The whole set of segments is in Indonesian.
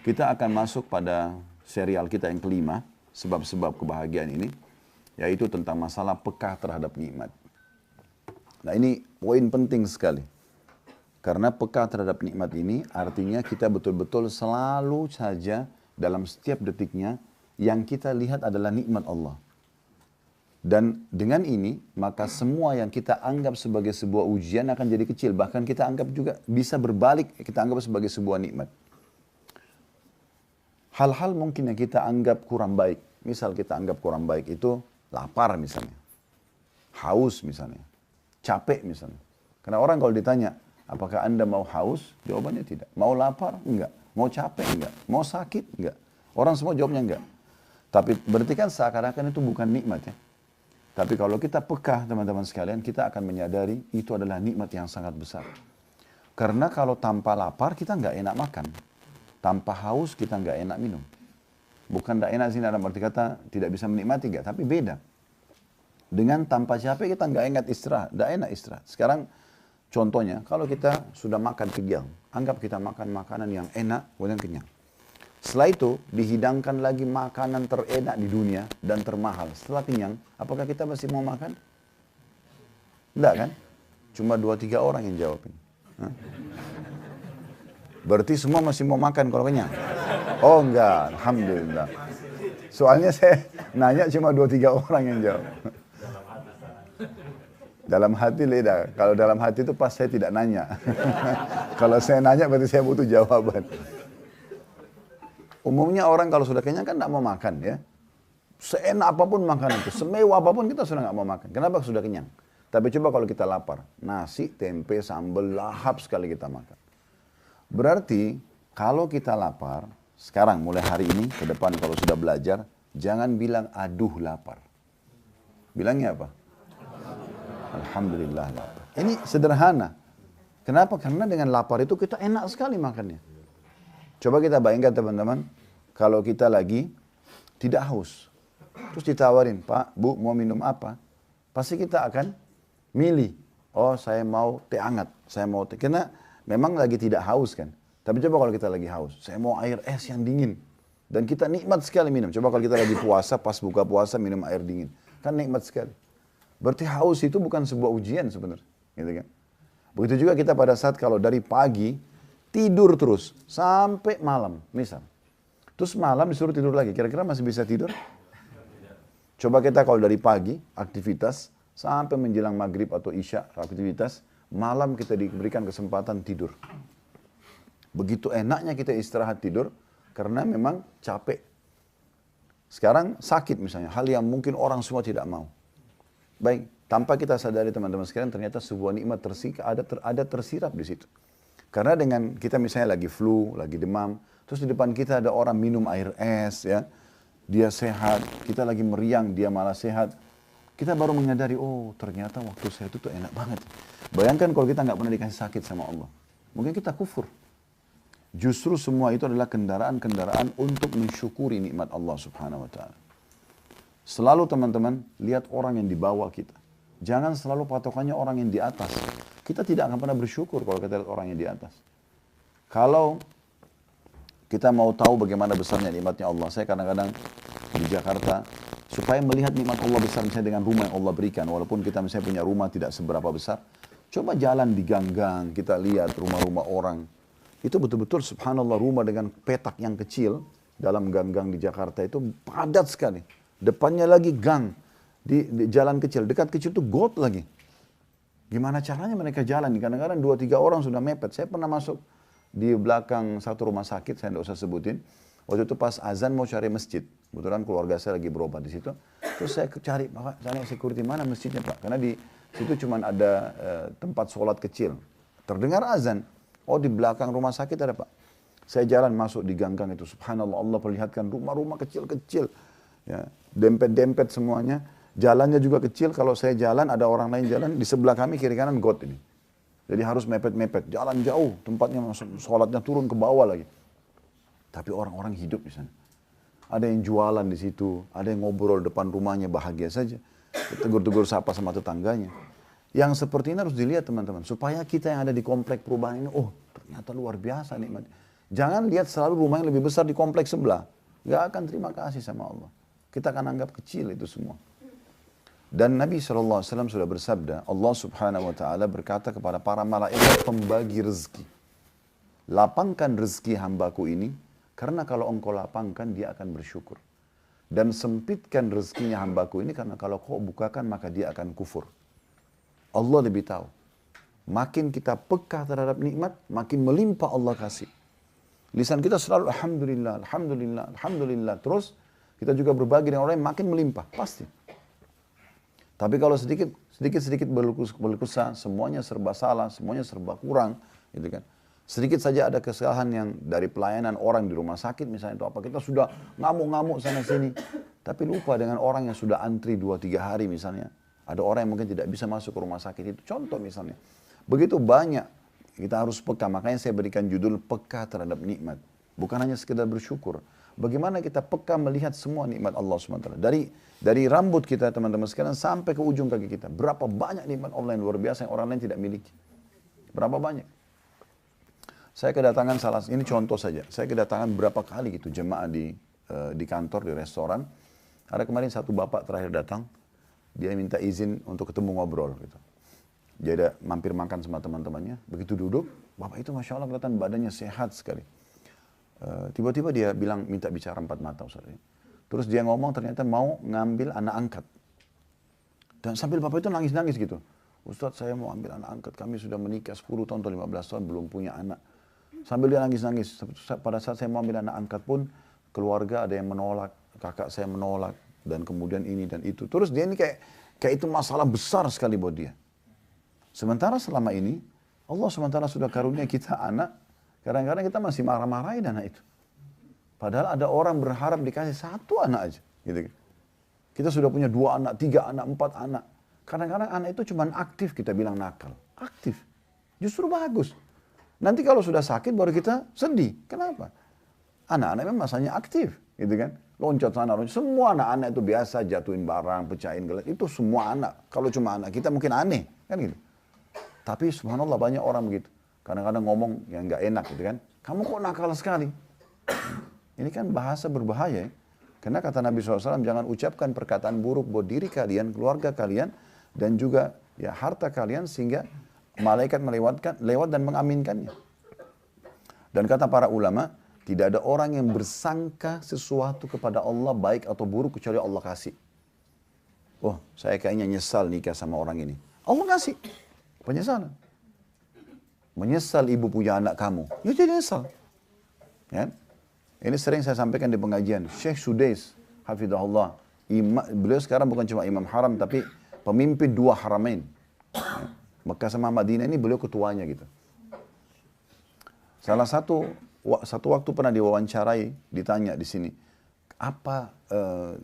Kita akan masuk pada serial kita yang kelima, sebab-sebab kebahagiaan ini, yaitu tentang masalah peka terhadap nikmat. Nah ini poin penting sekali. Karena peka terhadap nikmat ini artinya kita betul-betul selalu saja dalam setiap detiknya yang kita lihat adalah nikmat Allah. Dan dengan ini maka semua yang kita anggap sebagai sebuah ujian akan jadi kecil. Bahkan kita anggap juga bisa berbalik, kita anggap sebagai sebuah nikmat. Hal-hal mungkin yang kita anggap kurang baik. Misal kita anggap kurang baik itu lapar misalnya. Haus misalnya. Capek misalnya. Karena orang kalau ditanya, apakah Anda mau haus? Jawabannya tidak. Mau lapar? Enggak. Mau capek? Enggak. Mau sakit? Enggak. Orang semua jawabnya enggak. Tapi berarti kan seakan-akan itu bukan nikmat ya. Tapi kalau kita peka teman-teman sekalian, kita akan menyadari itu adalah nikmat yang sangat besar. Karena kalau tanpa lapar kita enggak enak makan. Tanpa haus kita enggak enak minum. Bukan enggak enak sih dalam arti kata tidak bisa menikmati enggak, tapi beda. Dengan tanpa capek kita enggak ingat istirahat, enggak enak istirahat. Sekarang contohnya, kalau kita sudah makan kenyang, anggap kita makan makanan yang enak, kemudian kenyang. Setelah itu, dihidangkan lagi makanan terenak di dunia dan termahal. Setelah kenyang, apakah kita masih mau makan? Enggak kan? Cuma 2-3 orang yang jawab ini. Hah? Berarti semua masih mau makan kalau kenyang? Oh enggak, Alhamdulillah. Soalnya saya nanya cuma 2-3 orang yang jawab. Dalam hati beda. Kalau dalam hati itu pas saya tidak nanya. Kalau saya nanya berarti saya butuh jawaban. Umumnya orang kalau sudah kenyang kan tidak mau makan ya. Seenak apapun makanan itu, semewah apapun kita sudah nggak mau makan. Kenapa? Sudah kenyang. Tapi coba kalau kita lapar, nasi, tempe, sambal, lahap sekali kita makan. Berarti kalau kita lapar, sekarang mulai hari ini ke depan kalau sudah belajar, jangan bilang aduh lapar. Bilangnya apa? Alhamdulillah lapar. Ini sederhana. Kenapa? Karena dengan lapar itu kita enak sekali makannya. Coba kita bayangkan teman-teman, kalau kita lagi tidak haus. Terus ditawarin, Pak, Bu, mau minum apa? Pasti kita akan milih. Oh, saya mau teh hangat, saya mau teh. Karena memang lagi tidak haus kan. Tapi coba kalau kita lagi haus, saya mau air es yang dingin. Dan kita nikmat sekali minum. Coba kalau kita lagi puasa, pas buka puasa minum air dingin. Kan nikmat sekali. Berarti haus itu bukan sebuah ujian sebenarnya. Gitu kan? Begitu juga kita pada saat kalau dari pagi, tidur terus sampai malam, misal. Terus malam disuruh tidur lagi, kira-kira masih bisa tidur? Coba kita kalau dari pagi, aktivitas, sampai menjelang maghrib atau isya, aktivitas, malam kita diberikan kesempatan tidur. Begitu enaknya kita istirahat tidur, karena memang capek. Sekarang sakit misalnya, hal yang mungkin orang semua tidak mau. Baik, tanpa kita sadari teman-teman sekalian, ternyata sebuah nikmat ada tersirap di situ. Karena dengan kita misalnya lagi flu, lagi demam, terus di depan kita ada orang minum air es, ya, dia sehat, kita lagi meriang, dia malah sehat. Kita baru menyadari, oh ternyata waktu saya itu tuh enak banget. Bayangkan kalau kita nggak pernah dikasih sakit sama Allah. Mungkin kita kufur. Justru semua itu adalah kendaraan-kendaraan untuk mensyukuri nikmat Allah subhanahu wa ta'ala. Selalu teman-teman, lihat orang yang di bawah kita. Jangan selalu patokannya orang yang di atas. Kita tidak akan pernah bersyukur kalau kita lihat orang yang di atas. Kalau kita mau tahu bagaimana besarnya nikmatnya Allah, saya kadang-kadang di Jakarta, supaya melihat nikmat Allah besar misalnya dengan rumah yang Allah berikan, walaupun kita misalnya punya rumah tidak seberapa besar, coba jalan di gang-gang, kita lihat rumah-rumah orang. Itu betul-betul subhanallah rumah dengan petak yang kecil, dalam gang-gang di Jakarta itu padat sekali. Depannya lagi gang, di jalan kecil, dekat kecil itu got lagi. Gimana caranya mereka jalan? Kadang-kadang 2-3 orang sudah mepet. Saya pernah masuk di belakang satu rumah sakit, saya tidak usah sebutin. Waktu itu pas azan mau cari masjid. Kebetulan keluarga saya lagi berobat di situ. Terus saya cari, Pak, sana security mana masjidnya Pak? Karena di situ cuma ada tempat sholat kecil. Terdengar azan. Oh di belakang rumah sakit ada Pak. Saya jalan masuk di gang-gang itu. Subhanallah Allah perlihatkan rumah-rumah kecil-kecil. Ya, dempet-dempet semuanya. Jalannya juga kecil, kalau saya jalan, ada orang lain jalan, di sebelah kami kiri kanan got ini. Jadi harus mepet-mepet, jalan jauh, tempatnya sholatnya turun ke bawah lagi. Tapi orang-orang hidup di sana. Ada yang jualan di situ, ada yang ngobrol depan rumahnya bahagia saja. Tegur-tegur sapa sama tetangganya. Yang seperti ini harus dilihat teman-teman, supaya kita yang ada di komplek perubahan ini, oh ternyata luar biasa nikmat. Jangan lihat selalu rumah yang lebih besar di kompleks sebelah. Gak akan terima kasih sama Allah. Kita akan anggap kecil itu semua. Dan Nabi SAW sudah bersabda, Allah Subhanahu Wa Taala berkata kepada para malaikat pembagi rezeki, lapangkan rezeki hambaku ini, karena kalau engkau lapangkan dia akan bersyukur. Dan sempitkan rezekinya hambaku ini, karena kalau kau bukakan maka dia akan kufur. Allah lebih tahu. Makin kita peka terhadap nikmat, makin melimpah Allah kasih. Lisan kita selalu Alhamdulillah, Alhamdulillah, Alhamdulillah. Terus kita juga berbagi dengan orang yang makin melimpah, pasti. Tapi kalau sedikit berkeluh kesah, semuanya serba salah, semuanya serba kurang, gitu kan. Sedikit saja ada kesalahan yang dari pelayanan orang di rumah sakit misalnya itu apa, kita sudah ngamuk-ngamuk sana sini. Tapi lupa dengan orang yang sudah antri 2-3 hari misalnya. Ada orang yang mungkin tidak bisa masuk ke rumah sakit itu, contoh misalnya. Begitu banyak, kita harus peka. Makanya saya berikan judul peka terhadap nikmat. Bukan hanya sekedar bersyukur. Bagaimana kita peka melihat semua nikmat Allah SWT. Dari rambut kita teman-teman sekalian sampai ke ujung kaki kita. Berapa banyak nikmat Allah yang luar biasa yang orang lain tidak miliki. Berapa banyak. Saya kedatangan ini contoh saja. Saya kedatangan berapa kali gitu jemaah di kantor, di restoran. Ada kemarin satu bapak terakhir datang. Dia minta izin untuk ketemu ngobrol gitu. Dia ada mampir makan sama teman-temannya. Begitu duduk, bapak itu Masya Allah kelihatan badannya sehat sekali. Tiba-tiba dia bilang minta bicara 4 mata Ustaz. Terus dia ngomong ternyata mau ngambil anak angkat. Dan sambil bapak itu nangis-nangis gitu. Ustaz saya mau ambil anak angkat, kami sudah menikah 10 tahun atau 15 tahun belum punya anak. Sambil dia nangis-nangis. Pada saat saya mau ambil anak angkat pun keluarga ada yang menolak, kakak saya menolak. Dan kemudian ini dan itu. Terus dia ini kayak itu masalah besar sekali buat dia. Sementara selama ini, Allah sementara sudah karunia kita anak, kadang-kadang kita masih marah-marahin anak itu. Padahal ada orang berharap dikasih 1 anak aja. Gitu. Kita sudah punya 2 anak, 3 anak, 4 anak. Kadang-kadang anak itu cuma aktif, kita bilang nakal. Aktif. Justru bagus. Nanti kalau sudah sakit baru kita sedih. Kenapa? Anak-anak memang masanya aktif. Gitu kan? Loncat sana, loncat. Semua anak-anak itu biasa jatuhin barang, pecahin gelas. Itu semua anak. Kalau cuma anak kita mungkin aneh. Kan gitu. Tapi subhanallah banyak orang begitu. Kadang-kadang ngomong yang nggak enak gitu kan. Kamu kok nakal sekali. Ini kan bahasa berbahaya ya. Karena kata Nabi SAW jangan ucapkan perkataan buruk buat diri kalian, keluarga kalian. Dan juga ya harta kalian sehingga malaikat lewat dan mengaminkannya. Dan kata para ulama, tidak ada orang yang bersangka sesuatu kepada Allah baik atau buruk kecuali Allah kasih. Oh saya kayaknya nyesal nikah sama orang ini. Allah kasih. Penyesalan. Menyesal ibu punya anak kamu. Ya jadi nyesal. Ya? Ini sering saya sampaikan di pengajian. Syekh Sudais, hafidhahullah. Beliau sekarang bukan cuma imam haram, tapi pemimpin 2 haramain. Ya? Mekah sama Madinah ini beliau ketuanya gitu. Salah satu waktu pernah diwawancarai, ditanya di sini.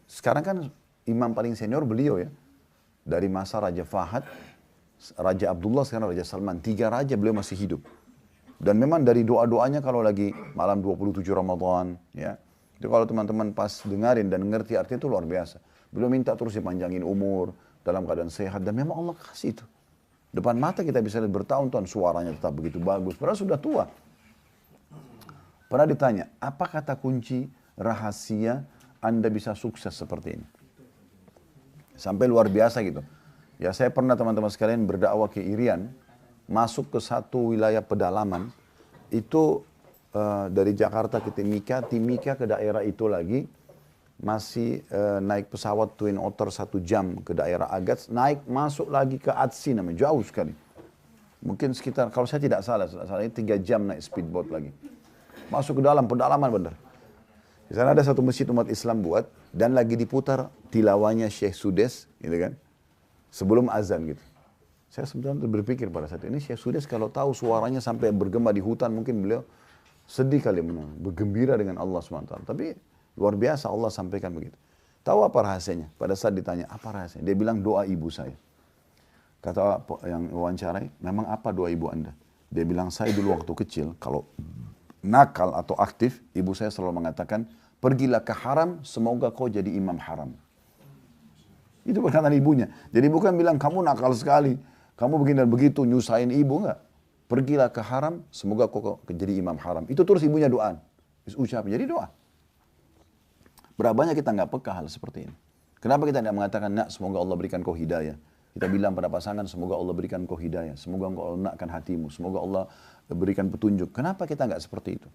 Sekarang kan imam paling senior beliau ya. Dari masa Raja Fahad, Raja Abdullah, sekarang Raja Salman. 3 raja beliau masih hidup. Dan memang dari doa-doanya kalau lagi malam 27 Ramadan, ya, itu kalau teman-teman pas dengarin dan ngerti artinya itu luar biasa. Beliau minta terus dipanjangin umur, dalam keadaan sehat, dan memang Allah kasih itu. Depan mata kita bisa lihat bertahun-tahun suaranya tetap begitu bagus, padahal sudah tua. Pernah ditanya, apa kata kunci rahasia Anda bisa sukses seperti ini? Sampai luar biasa gitu. Ya saya pernah teman-teman sekalian berdakwah ke Irian, masuk ke satu wilayah pedalaman, itu dari Jakarta ke Timika ke daerah itu lagi, masih naik pesawat Twin Otter 1 jam ke daerah Agats, naik masuk lagi ke Atsi namanya, jauh sekali. Mungkin sekitar, kalau saya tidak salah, 3 jam naik speedboat lagi. Masuk ke dalam pedalaman benar. Di sana ada satu masjid umat Islam buat, dan lagi diputar tilawahnya Syekh Sudais, gitu kan. Sebelum azan gitu. Saya sebenarnya berpikir pada saat ini, Syekh Sudais kalau tahu suaranya sampai bergema di hutan, mungkin beliau sedih kali bergembira dengan Allah SWT. Tapi luar biasa Allah sampaikan begitu. Tahu apa rahasianya? Pada saat ditanya, apa rahasianya? Dia bilang doa ibu saya. Kata yang wawancarai, memang apa doa ibu Anda? Dia bilang, saya dulu waktu kecil, kalau nakal atau aktif, ibu saya selalu mengatakan, pergilah ke haram, semoga kau jadi imam haram. Itu perkataan ibunya. Jadi bukan bilang kamu nakal sekali, kamu begini dan begitu, nyusahin ibu, enggak. Pergilah ke haram, semoga kau jadi imam haram. Itu terus ibunya doa. Ucap, jadi doa. Berapa banyak kita nggak peka hal seperti ini. Kenapa kita tidak mengatakan, nak semoga Allah berikan kau hidayah. Kita bilang pada pasangan, semoga Allah berikan kau hidayah. Semoga engkau lunakkan hatimu. Semoga Allah berikan petunjuk. Kenapa kita nggak seperti itu?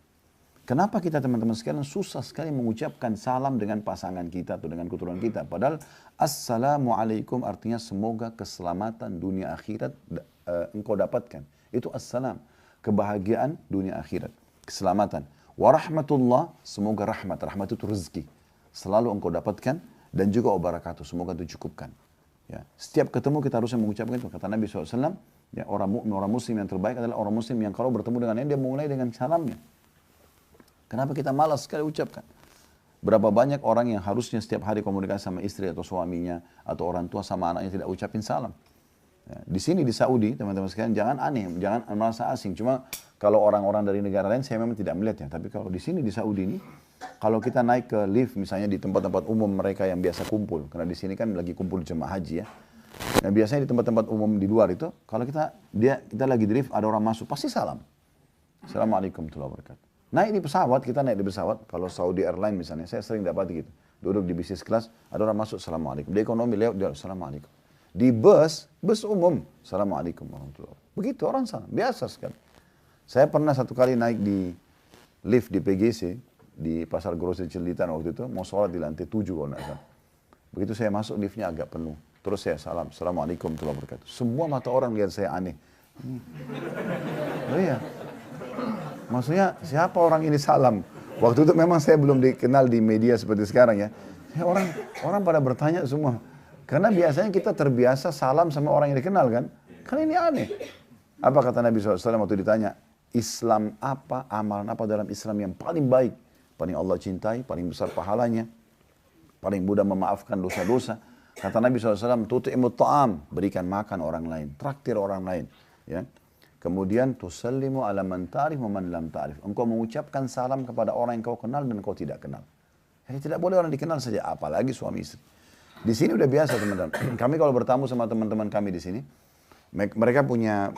Kenapa kita teman-teman sekalian susah sekali mengucapkan salam dengan pasangan kita atau dengan keturunan kita. Padahal assalamualaikum artinya semoga keselamatan dunia akhirat engkau dapatkan. Itu assalam. Kebahagiaan dunia akhirat. Keselamatan. Warahmatullah, semoga rahmat. Rahmat itu rezeki. Selalu engkau dapatkan. Dan juga wabarakatuh, semoga itu cukupkan. Ya. Setiap ketemu kita harusnya mengucapkan itu. Kata Nabi SAW, ya, orang muslim yang terbaik adalah orang muslim yang kalau bertemu dengan dia mulai dengan salamnya. Kenapa kita malas sekali ucapkan? Berapa banyak orang yang harusnya setiap hari komunikasi sama istri atau suaminya, atau orang tua sama anaknya tidak ucapin salam. Ya, di sini di Saudi, teman-teman sekalian, jangan aneh, jangan merasa asing. Cuma kalau orang-orang dari negara lain, saya memang tidak melihatnya. Tapi kalau di sini di Saudi ini, kalau kita naik ke lift, misalnya di tempat-tempat umum mereka yang biasa kumpul, karena di sini kan lagi kumpul jemaah haji ya. Nah, biasanya di tempat-tempat umum di luar itu, kalau kita lagi di lift, ada orang masuk, pasti salam. Assalamualaikum warahmatullahi wabarakatuh. Naik di pesawat, kita naik di pesawat, kalau Saudi Airline misalnya, saya sering dapat gitu. Duduk di bisnis kelas, ada orang masuk, Assalamualaikum. Di ekonomi lewat, dia Assalamualaikum. Di bus umum, Assalamualaikum warahmatullahi wabarakatuh. Begitu orang salam, biasa sekali. Saya pernah satu kali naik di lift di PGC, di Pasar Grosir Cililitan waktu itu, mau sholat di lantai 7 kalau nggak salah. Begitu saya masuk, liftnya agak penuh. Terus saya salam, Assalamualaikum warahmatullahi wabarakatuh. Semua mata orang lihat saya aneh. Oh iya. Maksudnya siapa orang ini salam? Waktu itu memang saya belum dikenal di media seperti sekarang ya. Orang pada bertanya semua. Karena biasanya kita terbiasa salam sama orang yang dikenal kan. Kan ini aneh. Apa kata Nabi SAW waktu ditanya? Islam apa, amalan apa dalam Islam yang paling baik? Paling Allah cintai, paling besar pahalanya. Paling mudah memaafkan dosa-dosa. Kata Nabi SAW, tut'imut ta'am, berikan makan orang lain. Traktir orang lain. Ya. Kemudian tusallimu ala man ta'rif wa man lam ta'rif. Engkau mengucapkan salam kepada orang yang kau kenal dan kau tidak kenal. Jadi tidak boleh orang dikenal saja, apalagi suami istri. Di sini udah biasa teman-teman. Kami kalau bertamu sama teman-teman kami di sini, mereka punya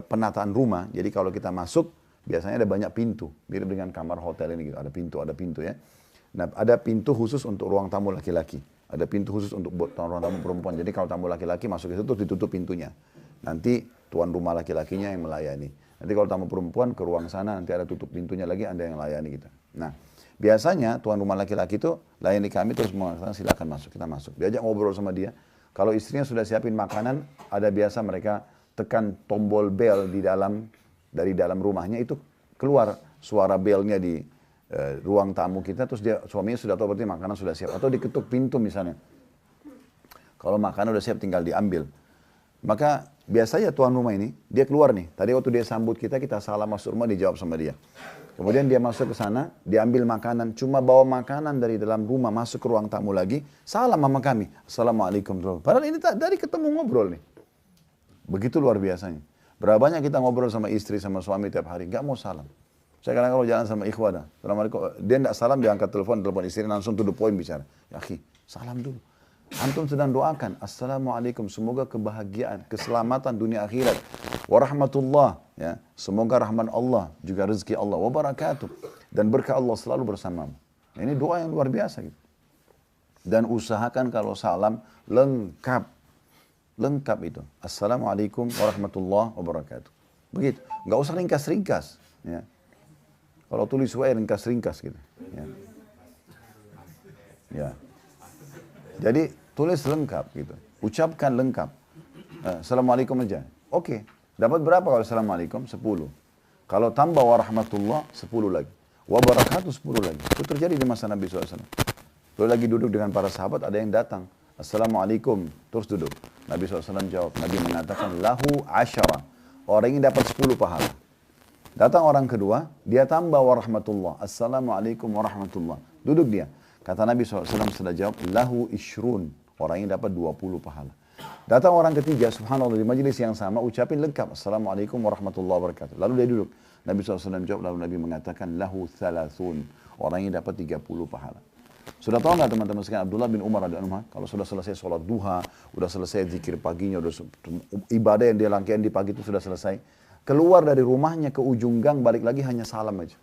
penataan rumah. Jadi kalau kita masuk, biasanya ada banyak pintu, mirip dengan kamar hotel ini gitu. Ada pintu ya. Nah, ada pintu khusus untuk ruang tamu laki-laki. Ada pintu khusus untuk ruang tamu perempuan. Jadi kalau tamu laki-laki masuk ke situ ditutup pintunya. Nanti tuan rumah laki-lakinya yang melayani. Nanti kalau tamu perempuan ke ruang sana nanti ada tutup pintunya lagi, ada yang melayani gitu. Nah, biasanya tuan rumah laki-laki itu layani kami terus mengatakan silakan masuk, kita masuk. Diajak ngobrol sama dia. Kalau istrinya sudah siapin makanan, ada biasa mereka tekan tombol bel dari dalam rumahnya itu keluar suara belnya di ruang tamu kita, terus suaminya sudah tahu berarti makanan sudah siap. Atau diketuk pintu misalnya. Kalau makanan udah siap tinggal diambil. Maka biasanya tuan rumah ini, dia keluar nih. Tadi waktu dia sambut kita salam masuk rumah, dijawab sama dia. Kemudian dia masuk ke sana, diambil makanan. Cuma bawa makanan dari dalam rumah masuk ke ruang tamu lagi. Salam sama kami. Assalamualaikum. Padahal ini dari ketemu ngobrol nih. Begitu luar biasanya. Berapa banyak kita ngobrol sama istri, sama suami tiap hari. Gak mau salam. Saya kadang kalau jalan sama ikhwana. Assalamualaikum. Dia tidak salam, dia angkat telepon istri langsung to the point bicara. Ya akhi, salam dulu. Antum sedang doakan, Assalamualaikum, semoga kebahagiaan, keselamatan dunia akhirat. Warahmatullah, ya. Semoga rahman Allah, juga rezeki Allah. Wabarakatuh. Dan berkah Allah selalu bersamamu. Nah, ini doa yang luar biasa gitu. Dan usahakan kalau salam lengkap. Lengkap itu. Assalamualaikum warahmatullahi wabarakatuh. Begitu. Nggak usah ringkas-ringkas. Ya. Kalau tulis wae ringkas-ringkas gitu. Ya. Ya. Jadi tulis lengkap gitu. Ucapkan lengkap. Assalamualaikum aja. Oke. Dapat berapa kalau Assalamualaikum? 10. Kalau tambah warahmatullah, 10 lagi. Wabarakatuh 10 lagi. Itu terjadi di masa Nabi SAW. Lalu lagi duduk dengan para sahabat, ada yang datang. Assalamualaikum. Terus duduk. Nabi SAW jawab. Nabi mengatakan, lahu asyara. Orang ini dapat 10 pahala. Datang orang kedua, dia tambah warahmatullah. Assalamualaikum warahmatullah. Duduk dia. Kata Nabi SAW setelah jawab, lahu ishrun. Orang ini dapat 20 pahala. Datang orang ketiga, subhanallah, di majelis yang sama, ucapin lengkap. Assalamualaikum warahmatullahi wabarakatuh. Lalu dia duduk. Nabi SAW jawab, lalu Nabi mengatakan, lahu thalathun. Orang ini dapat 30 pahala. Sudah tahu nggak teman-teman sekalian, Abdullah bin Umar radhiyallahu anhu, kalau sudah selesai sholat duha, sudah selesai zikir paginya, sudah ibadah yang dia langkahkan di pagi itu sudah selesai. keluar dari rumahnya ke ujung gang, balik lagi hanya salam aja.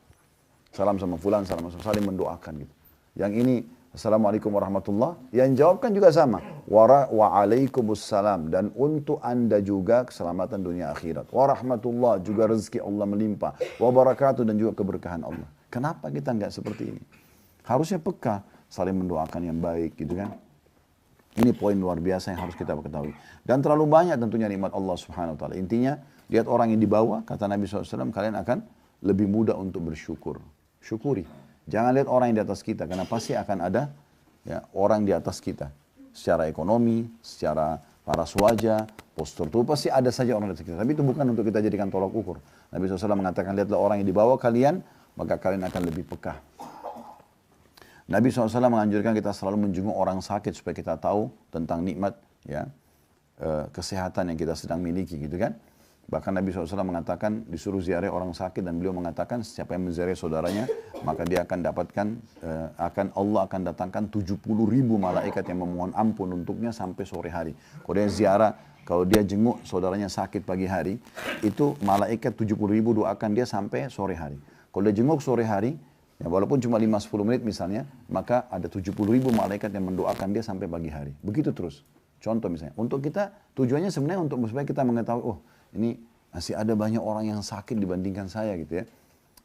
Salam sama fulan, salam sama saling mendoakan gitu. Yang ini, Assalamualaikum warahmatullah. Yang jawab kan juga sama. Wa'alaikumussalam. Dan untuk anda juga keselamatan dunia akhirat. Warahmatullah, juga rezeki Allah melimpah. Wabarakatuh, dan juga keberkahan Allah. Kenapa kita nggak seperti ini? Harusnya peka, saling mendoakan yang baik gitu kan. Ini poin luar biasa yang harus kita ketahui. Dan terlalu banyak tentunya nikmat Allah subhanahu wa ta'ala. Intinya, lihat orang yang di bawah, kata Nabi SAW, kalian akan lebih mudah untuk bersyukur. Syukuri. Jangan lihat orang yang di atas kita, karena pasti akan ada ya, orang di atas kita. Secara ekonomi, secara paras wajah, postur tubuh, pasti ada saja orang di atas kita. Tapi itu bukan untuk kita jadikan tolak ukur. Nabi SAW mengatakan, lihatlah orang yang di bawah kalian, maka kalian akan lebih peka. Nabi SAW menganjurkan kita selalu menjenguk orang sakit supaya kita tahu tentang nikmat ya, kesehatan yang kita sedang miliki gitu kan. Bahkan Nabi SAW mengatakan disuruh ziarah orang sakit dan beliau mengatakan siapa yang menziarah saudaranya maka dia akan dapatkan, Allah akan datangkan 70.000 malaikat yang memohon ampun untuknya sampai sore hari. Kalau dia ziarah, kalau dia jenguk saudaranya sakit pagi hari, itu malaikat 70.000 doakan dia sampai sore hari. Kalau dia jenguk sore hari, ya walaupun cuma 5-10 menit misalnya, maka ada 70.000 malaikat yang mendoakan dia sampai pagi hari. Begitu terus. Contoh misalnya, untuk kita tujuannya sebenarnya untuk supaya kita mengetahui, oh ini masih ada banyak orang yang sakit dibandingkan saya gitu ya.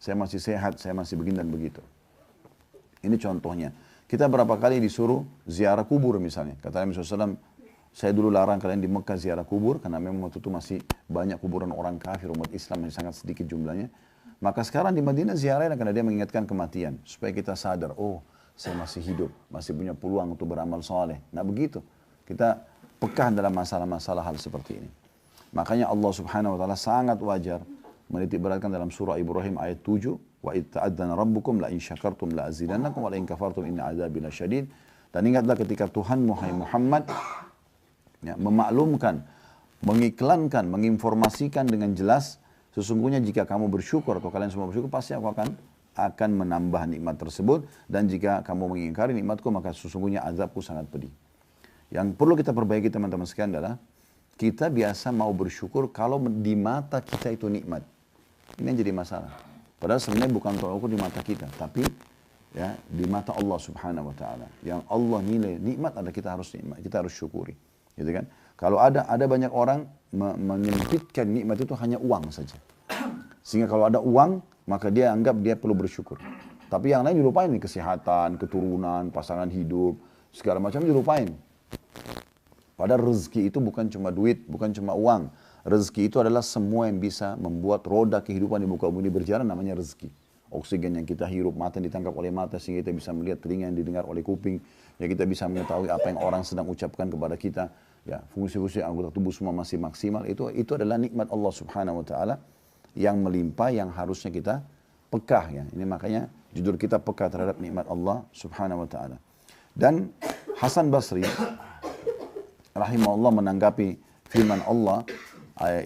Saya masih sehat, saya masih begini dan begitu. Ini contohnya. Kita berapa kali disuruh ziarah kubur misalnya. Kata Nabi SAW, saya dulu larang kalian di Mekah ziarah kubur, karena memang waktu itu masih banyak kuburan orang kafir, umat Islam yang sangat sedikit jumlahnya. Maka sekarang di Madinah ziarah karena dia mengingatkan kematian. Supaya kita sadar, oh saya masih hidup, masih punya peluang untuk beramal soleh. Nah begitu, kita peka dalam masalah-masalah hal seperti ini. Makanya Allah subhanahu wa ta'ala sangat wajar menitik beratkan dalam surah Ibrahim ayat 7. Wa itta'adzana rabbukum la in syakartum la azidannakum wa la in kafartum inna azabi lasyadid. Dan ingatlah ketika Tuhan Muhammad ya, memaklumkan, mengiklankan, menginformasikan dengan jelas, sesungguhnya jika kamu bersyukur atau kalian semua bersyukur, pasti aku akan menambah nikmat tersebut. Dan jika kamu mengingkari nikmatku, maka sesungguhnya azabku sangat pedih. Yang perlu kita perbaiki teman-teman sekalian adalah kita biasa mau bersyukur kalau di mata kita itu nikmat. Ini yang jadi masalah. Padahal sebenarnya bukan tolak ukur di mata kita, tapi ya di mata Allah subhanahu wa ta'ala. Yang Allah nilai nikmat adalah kita harus nikmat, kita harus syukuri. Gitu kan? Kalau ada banyak orang menyempitkan nikmat itu hanya uang saja. Sehingga kalau ada uang, maka dia anggap dia perlu bersyukur. Tapi yang lain dilupain nih, kesehatan, keturunan, pasangan hidup, segala macam dilupain. Padahal rezeki itu bukan cuma duit, bukan cuma uang. Rezeki itu adalah semua yang bisa membuat roda kehidupan di muka bumi berjalan, namanya rezeki. Oksigen yang kita hirup, mata yang ditangkap oleh mata sehingga kita bisa melihat, telinga yang didengar oleh kuping, ya kita bisa mengetahui apa yang orang sedang ucapkan kepada kita. Ya, fungsi-fungsi anggota tubuh semua masih maksimal. Itu adalah nikmat Allah subhanahu wa ta'ala yang melimpah, yang harusnya kita peka. Ya. Ini makanya judul kita peka terhadap nikmat Allah subhanahu wa ta'ala. Dan Hasan Basri rahimahullah menanggapi firman Allah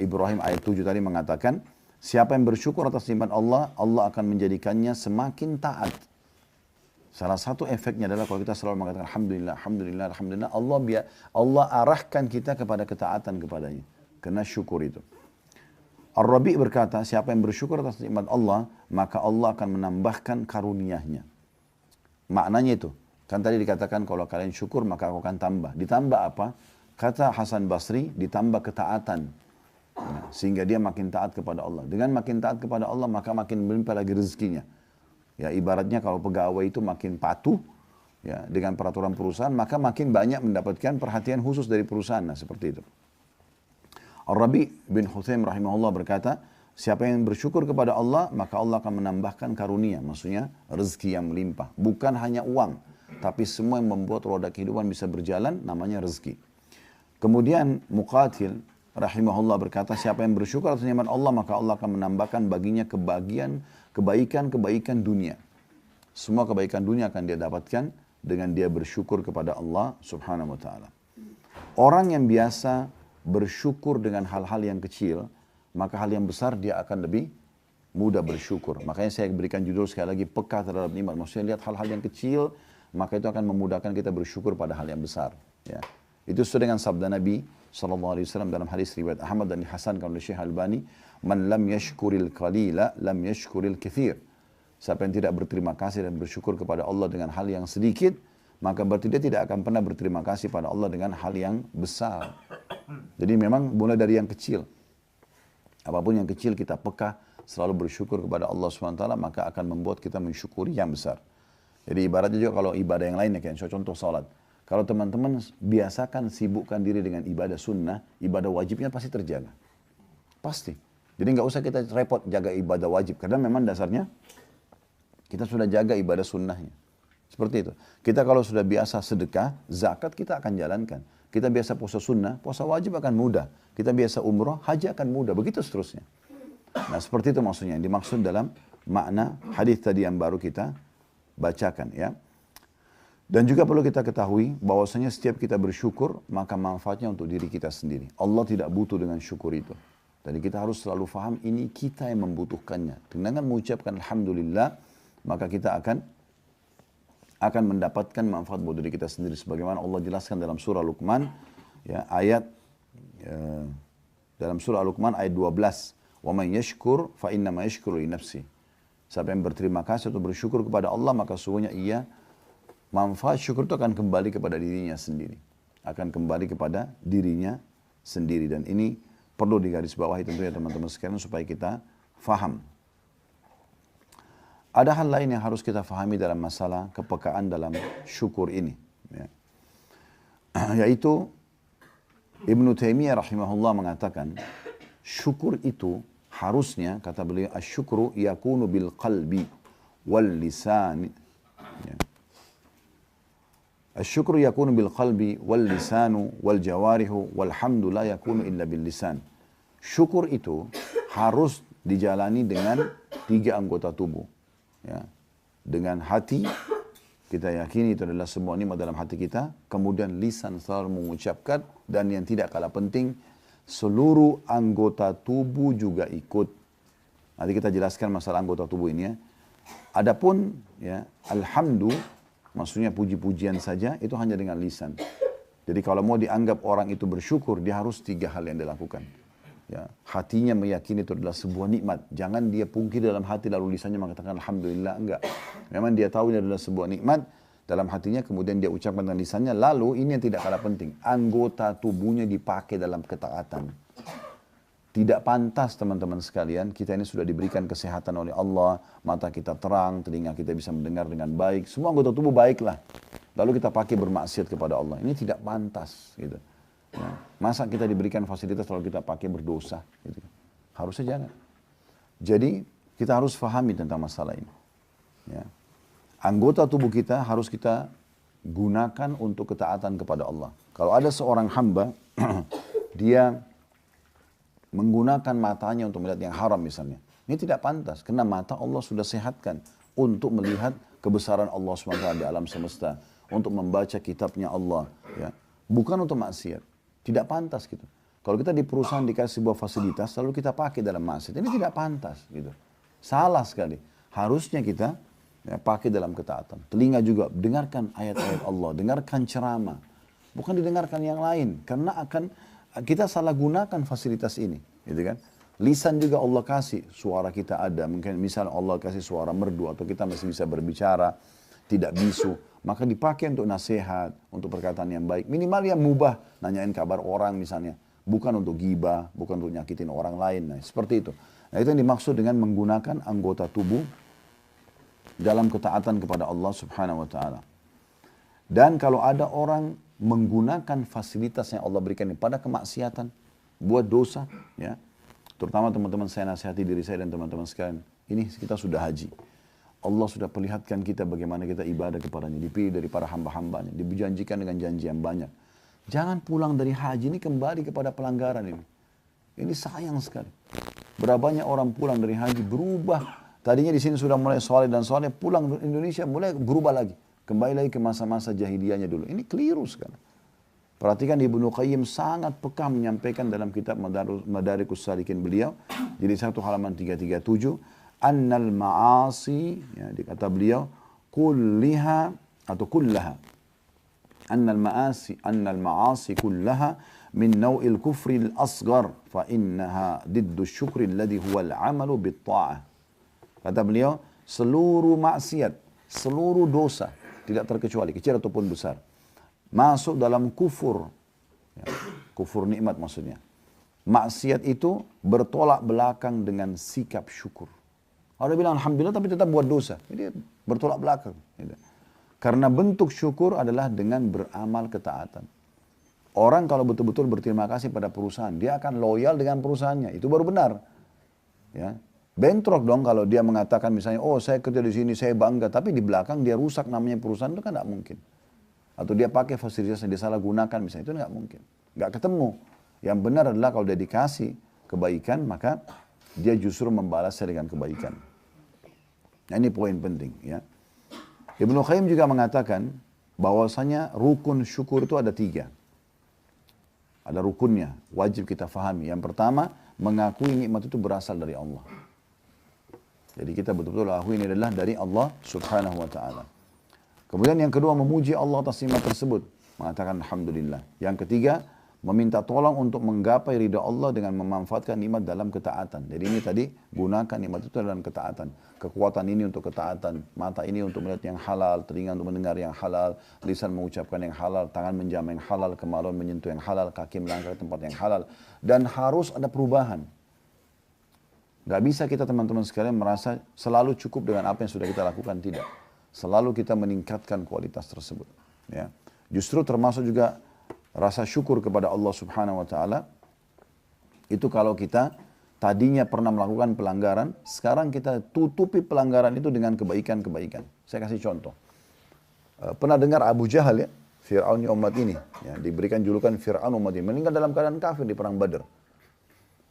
Ibrahim ayat 7 tadi mengatakan, siapa yang bersyukur atas nikmat Allah, Allah akan menjadikannya semakin taat. Salah satu efeknya adalah kalau kita selalu mengatakan alhamdulillah, alhamdulillah, alhamdulillah, Allah arahkan kita kepada ketaatan kepadanya karena syukur itu. Ar-Rabi berkata, siapa yang bersyukur atas nikmat Allah, maka Allah akan menambahkan karunia-Nya. Maknanya itu, kan tadi dikatakan kalau kalian syukur maka aku akan tambah. Ditambah apa? Kata Hasan Basri, ditambah ketaatan. Ya, sehingga dia makin taat kepada Allah. Dengan makin taat kepada Allah, maka makin melimpah lagi rezekinya. Ya, ibaratnya kalau pegawai itu makin patuh ya, dengan peraturan perusahaan, maka makin banyak mendapatkan perhatian khusus dari perusahaan. Nah, seperti itu. Ar-Rabi bin Huthaim rahimahullah berkata, siapa yang bersyukur kepada Allah, maka Allah akan menambahkan karunia. Maksudnya rezeki yang melimpah. Bukan hanya uang, tapi semua yang membuat roda kehidupan bisa berjalan, namanya rezeki. Kemudian Muqatil rahimahullah berkata, siapa yang bersyukur atas nikmat Allah, maka Allah akan menambahkan baginya kebaikan dunia. Semua kebaikan dunia akan dia dapatkan dengan dia bersyukur kepada Allah subhanahu wa ta'ala. Orang yang biasa bersyukur dengan hal-hal yang kecil, maka hal yang besar dia akan lebih mudah bersyukur. Makanya saya berikan judul sekali lagi, peka terhadap nikmat. Maksudnya lihat hal-hal yang kecil, maka itu akan memudahkan kita bersyukur pada hal yang besar. Ya. Itu sesuai dengan sabda Nabi sallallahu alaihi wasallam dalam hadis riwayat Ahmad dan dihasankan oleh Syekh Albani, "Man lam yashkuril qalila lam yashkuril katsir." Siapa yang tidak berterima kasih dan bersyukur kepada Allah dengan hal yang sedikit, maka berarti dia tidak akan pernah berterima kasih pada Allah dengan hal yang besar. Jadi memang mulai dari yang kecil. Apapun yang kecil kita peka, selalu bersyukur kepada Allah SWT, maka akan membuat kita mensyukuri yang besar. Jadi ibaratnya juga kalau ibadah yang lainnya, kayak contoh salat. Kalau teman-teman biasakan sibukkan diri dengan ibadah sunnah, ibadah wajibnya pasti terjaga. Pasti. Jadi nggak usah kita repot jaga ibadah wajib, karena memang dasarnya kita sudah jaga ibadah sunnahnya. Seperti itu. Kita kalau sudah biasa sedekah, zakat kita akan jalankan. Kita biasa puasa sunnah, puasa wajib akan mudah. Kita biasa umroh, haji akan mudah. Begitu seterusnya. Nah seperti itu maksudnya. Yang dimaksud dalam makna hadis tadi yang baru kita bacakan ya. Dan juga perlu kita ketahui bahwasanya setiap kita bersyukur, maka manfaatnya untuk diri kita sendiri. Allah tidak butuh dengan syukur itu. Jadi kita harus selalu faham ini kita yang membutuhkannya. Dengan mengucapkan Alhamdulillah, maka kita akan mendapatkan manfaat buat diri kita sendiri. Sebagaimana Allah jelaskan dalam surah Luqman, ya, dalam surah Luqman ayat 12. Wa man yashkur fa innama yashkuru li nafsi. Siapa yang berterima kasih atau bersyukur kepada Allah, maka sesungguhnya ia manfaat syukur itu akan kembali kepada dirinya sendiri. Akan kembali kepada dirinya sendiri. Dan ini perlu digarisbawahi tentunya teman-teman sekalian supaya kita faham. Ada hal lain yang harus kita fahami dalam masalah kepekaan dalam syukur ini. Ya. Yaitu Ibnu Taimiyah rahimahullah mengatakan, syukur itu harusnya, kata beliau, asyukru yakunu bil qalbi wal lisan. Ya. Asyukru yakunu bil qalbi wal lisanu wal jawarihu walhamdu la yakunu illa bil lisan. Syukur itu harus dijalani dengan 3 anggota tubuh. Ya. Dengan hati, kita yakini itu adalah semua nikmat dalam hati kita. Kemudian lisan selalu mengucapkan. Dan yang tidak kalah penting, seluruh anggota tubuh juga ikut. Nanti kita jelaskan masalah anggota tubuh ini ya. Adapun ya, alhamdulillah, maksudnya puji-pujian saja, itu hanya dengan lisan. Jadi kalau mau dianggap orang itu bersyukur, dia harus 3 hal yang dilakukan. Ya, hatinya meyakini itu adalah sebuah nikmat. Jangan dia pungkir dalam hati lalu lisannya mengatakan Alhamdulillah, enggak. Memang dia tahu ini adalah sebuah nikmat dalam hatinya, kemudian dia ucapkan dengan lisannya. Lalu ini yang tidak kalah penting, anggota tubuhnya dipakai dalam ketaatan. Tidak pantas teman-teman sekalian, kita ini sudah diberikan kesehatan oleh Allah, mata kita terang, telinga kita bisa mendengar dengan baik, semua anggota tubuh baiklah. Lalu kita pakai bermaksiat kepada Allah, ini tidak pantas gitu. Ya. Masa kita diberikan fasilitas lalu kita pakai berdosa gitu. Harusnya jangan. Jadi kita harus fahami tentang masalah ini. Ya. Anggota tubuh kita harus kita gunakan untuk ketaatan kepada Allah. Kalau ada seorang hamba, dia menggunakan matanya untuk melihat yang haram misalnya. Ini tidak pantas, karena mata Allah sudah sehatkan untuk melihat kebesaran Allah SWT di alam semesta. Untuk membaca kitabnya Allah. Ya. Bukan untuk maksiat. Tidak pantas gitu. Kalau kita di perusahaan dikasih sebuah fasilitas, lalu kita pakai dalam maksiat. Ini tidak pantas gitu. Salah sekali. Harusnya kita ya, pakai dalam ketaatan. Telinga juga, dengarkan ayat-ayat Allah. Dengarkan ceramah. Bukan didengarkan yang lain. Karena akan kita salah gunakan fasilitas ini, gitu kan? Lisan juga Allah kasih, suara kita ada. Mungkin misalnya Allah kasih suara merdu atau kita masih bisa berbicara, tidak bisu. Maka dipakai untuk nasihat, untuk perkataan yang baik. Minimal yang mubah, nanyain kabar orang misalnya. Bukan untuk ghibah, bukan untuk nyakitin orang lain. Nah, seperti itu. Nah, itu yang dimaksud dengan menggunakan anggota tubuh dalam ketaatan kepada Allah Subhanahu wa Ta'ala. Dan kalau ada orang menggunakan fasilitas yang Allah berikan pada kemaksiatan, buat dosa, ya. Terutama teman-teman saya nasihati diri saya dan teman-teman sekalian. Ini kita sudah haji. Allah sudah perlihatkan kita bagaimana kita ibadah kepadanya. Dipilih dari para hamba-hambanya. Dijanjikan dengan janji yang banyak. Jangan pulang dari haji ini kembali kepada pelanggaran ini. Ini sayang sekali. Berapa banyak orang pulang dari haji berubah. Tadinya di sini sudah mulai soleh dan soleh. Pulang ke Indonesia mulai berubah lagi. Kembali lagi ke masa-masa jahiliyahnya dulu. Ini keliru sekali. Perhatikan Ibnu Qayyim sangat peka menyampaikan dalam kitab Madarikus Salikin beliau. Jadi 1 halaman 337. Annal ma'asi, ya, dikata beliau, kulliha atau kullaha. Annal ma'asi kullaha min naw'il kufril asghar fa innaha diddu syukri alladhi huwal amalu bitta'ah. Kata beliau, seluruh maksiat, seluruh dosa, tidak terkecuali, kecil ataupun besar, masuk dalam kufur. Ya, kufur nikmat maksudnya. Maksiat itu bertolak belakang dengan sikap syukur. Orang bilang Alhamdulillah tapi tetap buat dosa. Jadi bertolak belakang. Gitu. Karena bentuk syukur adalah dengan beramal ketaatan. Orang kalau betul-betul berterima kasih pada perusahaan, dia akan loyal dengan perusahaannya. Itu baru benar. Ya. Bentrok dong kalau dia mengatakan misalnya, oh saya kerja di sini, saya bangga. Tapi di belakang dia rusak namanya perusahaan, itu kan tidak mungkin. Atau dia pakai fasilitas yang dia salah gunakan misalnya, itu nggak mungkin. Nggak ketemu. Yang benar adalah kalau dia dikasih kebaikan, maka dia justru membalasnya dengan kebaikan. Nah ini poin penting ya. Ibnu Qayyim juga mengatakan bahwasanya rukun syukur itu ada 3. Ada rukunnya, wajib kita fahami. Yang pertama, mengakui nikmat itu berasal dari Allah. Jadi kita betul-betul akui ini adalah dari Allah subhanahu wa ta'ala. Kemudian yang kedua, memuji Allah atas nikmat tersebut. Mengatakan Alhamdulillah. Yang ketiga, meminta tolong untuk menggapai ridha Allah dengan memanfaatkan nikmat dalam ketaatan. Jadi ini tadi, gunakan nikmat itu dalam ketaatan. Kekuatan ini untuk ketaatan, mata ini untuk melihat yang halal, telinga untuk mendengar yang halal, lisan mengucapkan yang halal, tangan menjamah yang halal, kemaluan menyentuh yang halal, kaki melangkah ke tempat yang halal. Dan harus ada perubahan. Gak bisa kita teman-teman sekalian merasa selalu cukup dengan apa yang sudah kita lakukan, tidak. Selalu kita meningkatkan kualitas tersebut. Ya. Justru termasuk juga rasa syukur kepada Allah subhanahu wa ta'ala, itu kalau kita tadinya pernah melakukan pelanggaran, sekarang kita tutupi pelanggaran itu dengan kebaikan-kebaikan. Saya kasih contoh. Pernah dengar Abu Jahal ya, Fir'aunnya umat ini, ya, diberikan julukan Fir'aun umat ini, meninggal dalam keadaan kafir di perang Badr.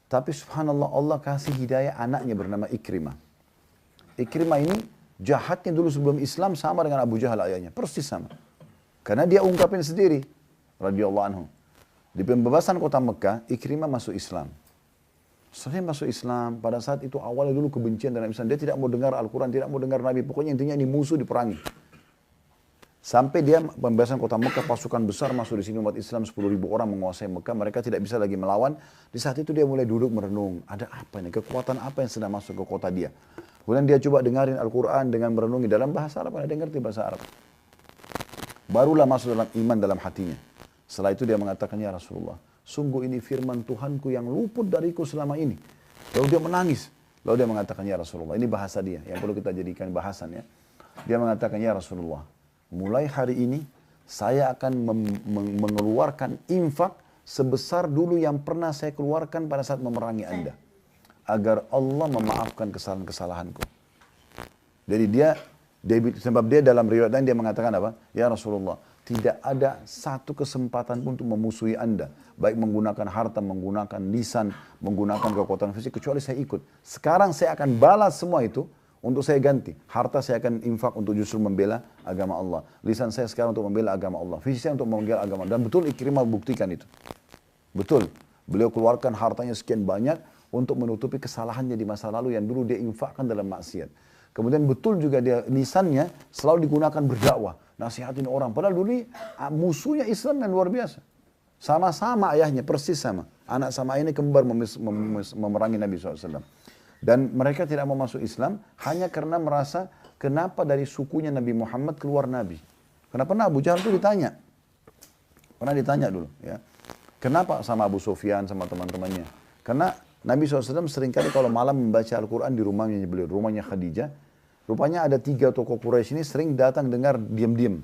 Tapi subhanallah Allah kasih hidayah anaknya bernama Ikrimah. Ikrimah ini jahatnya dulu sebelum Islam sama dengan Abu Jahal ayahnya, persis sama. Karena dia ungkapin sendiri, radhiyallahu anhu. Di pembebasan kota Mekah, Ikrimah masuk Islam. Setelah masuk Islam, pada saat itu awalnya dulu kebencian dalam Islam. Dia tidak mau dengar Al-Quran, tidak mau dengar Nabi. Pokoknya intinya ini musuh diperangi. Sampai dia pembebasan kota Mekah, pasukan besar masuk di sini, umat Islam 10.000 orang menguasai Mekah. Mereka tidak bisa lagi melawan. Di saat itu dia mulai duduk merenung. Ada apa ini? Kekuatan apa yang sedang masuk ke kota dia? Kemudian dia coba dengarin Al-Quran dengan merenungi dalam bahasa Arab. Dia ngerti bahasa Arab. Barulah masuk dalam iman dalam hatinya. Setelah itu dia mengatakan, ya Rasulullah, sungguh ini firman Tuhanku yang luput dariku selama ini. Lalu dia menangis. Lalu dia mengatakan, ya Rasulullah, ini bahasa dia yang perlu kita jadikan bahasan ya. Dia mengatakan, ya Rasulullah, mulai hari ini saya akan mengeluarkan infak sebesar dulu yang pernah saya keluarkan pada saat memerangi Anda. Agar Allah memaafkan kesalahan-kesalahanku. Jadi sebab dia dalam riwayat lain dia mengatakan apa? Ya Rasulullah, tidak ada satu kesempatan pun untuk memusuhi Anda. Baik menggunakan harta, menggunakan lisan, menggunakan kekuatan fisik, kecuali saya ikut. Sekarang saya akan balas semua itu untuk saya ganti. Harta saya akan infak untuk justru membela agama Allah. Lisan saya sekarang untuk membela agama Allah. Fisik saya untuk membela agama Allah. Dan betul Ikrimah buktikan itu. Betul. Beliau keluarkan hartanya sekian banyak untuk menutupi kesalahannya di masa lalu yang dulu dia infakkan dalam maksiat. Kemudian betul juga dia lisannya selalu digunakan berdakwah, nasihatin orang. Padahal dulu musuhnya Islam yang luar biasa. Sama-sama ayahnya, persis sama. Anak sama ayahnya kembar memerangi Nabi SAW. Dan mereka tidak mau masuk Islam hanya karena merasa kenapa dari sukunya Nabi Muhammad keluar Nabi. Kenapa Abu Jahal itu ditanya. Pernah ditanya dulu. Ya. Kenapa sama Abu Sufyan, sama teman-temannya. Karena Nabi SAW seringkali kalau malam membaca Al-Quran di rumahnya beliau, rumahnya Khadijah. Rupanya ada 3 tokoh Quraisy ini sering datang dengar diam-diam.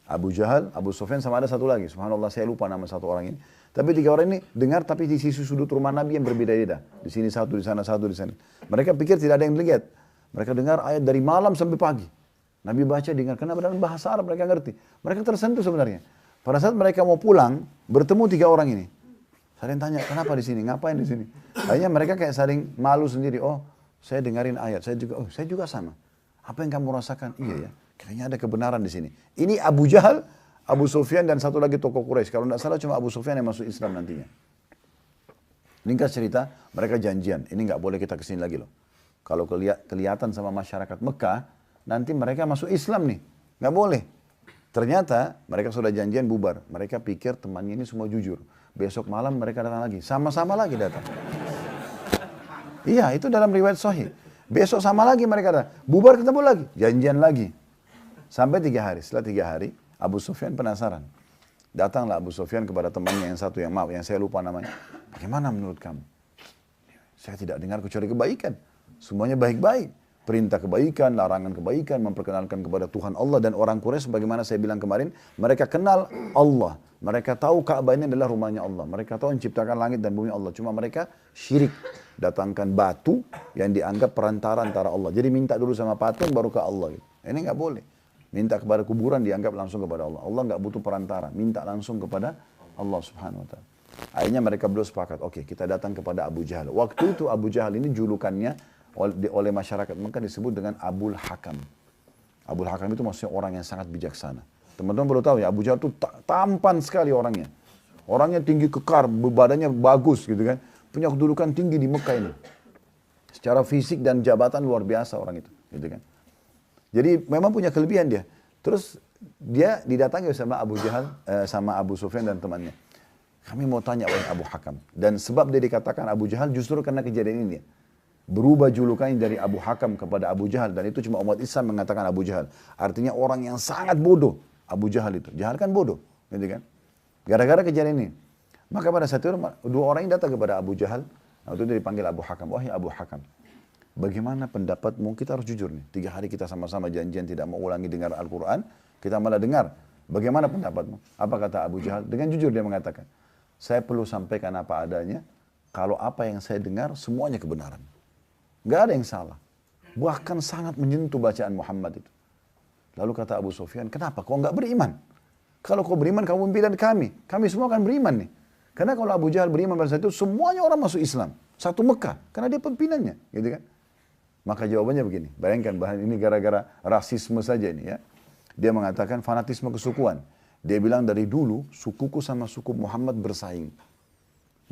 Abu Jahal, Abu Sufyan, sama ada satu lagi. Subhanallah saya lupa nama satu orang ini. Tapi 3 orang ini dengar tapi di sisi sudut rumah Nabi yang berbeda-beda. Di sini satu, di sana satu, di sana. Mereka pikir tidak ada yang lihat. Mereka dengar ayat dari malam sampai pagi. Nabi baca, dengar. Karena dalam bahasa Arab mereka ngerti. Mereka tersentuh sebenarnya. Pada saat mereka mau pulang, bertemu 3 orang ini. Saling tanya, kenapa di sini? Ngapain di sini? Akhirnya mereka kayak saling malu sendiri. Oh, saya dengarin ayat. Saya juga sama. Apa yang kamu rasakan? Iya ya. Kayaknya ada kebenaran di sini. Ini Abu Jahal, Abu Sufyan dan satu lagi tokoh Quraisy. Kalau tidak salah cuma Abu Sufyan yang masuk Islam nantinya. Ringkas cerita, mereka janjian. Ini nggak boleh kita kesini lagi loh. Kalau kelihatan sama masyarakat Mekah, nanti mereka masuk Islam nih. Nggak boleh. Ternyata mereka sudah janjian bubar. Mereka pikir temannya ini semua jujur. besok malam mereka datang lagi. Sama-sama lagi datang. Iya, itu dalam riwayat sahih. Besok sama lagi mereka datang. Bubar ketemu lagi, janjian lagi. Sampai 3 hari. Setelah 3 hari, Abu Sufyan penasaran. Datanglah Abu Sufyan kepada temannya yang satu, yang saya lupa namanya. Bagaimana menurut kamu? Saya tidak dengar kecuali kebaikan. Semuanya baik-baik. Perintah kebaikan, larangan kebaikan, memperkenalkan kepada Tuhan Allah dan orang Quraisy sebagaimana saya bilang kemarin, mereka kenal Allah. Mereka tahu Ka'bah ini adalah rumahnya Allah. Mereka tahu menciptakan langit dan bumi Allah. Cuma mereka syirik. Datangkan batu yang dianggap perantara antara Allah. Jadi minta dulu sama patung baru ke Allah. Gitu. Ini nggak boleh. Minta kepada kuburan dianggap langsung kepada Allah. Allah nggak butuh perantara. Minta langsung kepada Allah Subhanahu Wa Taala. Akhirnya mereka berdua sepakat. Oke, kita datang kepada Abu Jahal. Waktu itu Abu Jahal ini julukannya oleh masyarakat Mekah disebut dengan Abul Hakam. Abul Hakam itu maksudnya orang yang sangat bijaksana. Teman-teman perlu tahu ya, Abu Jahal itu tampan sekali orangnya. Orangnya tinggi kekar, badannya bagus gitu kan. Punya kedudukan tinggi di Mekah ini. Secara fisik dan jabatan luar biasa orang itu, gitu kan. Jadi memang punya kelebihan dia. Terus dia didatangi sama Abu Jahal, sama Abu Sufyan dan temannya. Kami mau tanya oleh Abu Hakam. Dan sebab dia dikatakan Abu Jahal justru karena kejadian ini. Berubah julukannya dari Abu Hakam kepada Abu Jahal. Dan itu cuma umat Islam mengatakan Abu Jahal. Artinya orang yang sangat bodoh. Abu Jahal itu. Jahal kan bodoh. Gitu kan? Gara-gara kejadian ini. Maka pada saat itu 2 orang yang datang kepada Abu Jahal. Waktu itu dia dipanggil Abu Hakam. Wahai Abu Hakam. Bagaimana pendapatmu? Kita harus jujur nih. 3 hari kita sama-sama janjian tidak mau ulangi dengar Al-Quran. Kita malah dengar. Bagaimana pendapatmu? Apa kata Abu Jahal? Dengan jujur dia mengatakan. Saya perlu sampaikan apa adanya. Kalau apa yang saya dengar semuanya kebenaran. Gak ada yang salah. Bahkan sangat menyentuh bacaan Muhammad itu. Lalu kata Abu Sufyan, kenapa kau gak beriman? Kalau kau beriman, kamu pimpinan kami. Kami semua akan beriman nih. Karena kalau Abu Jahal beriman pada saat itu, semuanya orang masuk Islam. Satu Mekah. Karena dia pimpinannya. Gitu kan? Maka jawabannya begini. Bayangkan, bahan ini gara-gara rasisme saja ini ya. Dia mengatakan fanatisme kesukuan. Dia bilang dari dulu, sukuku sama suku Muhammad bersaing.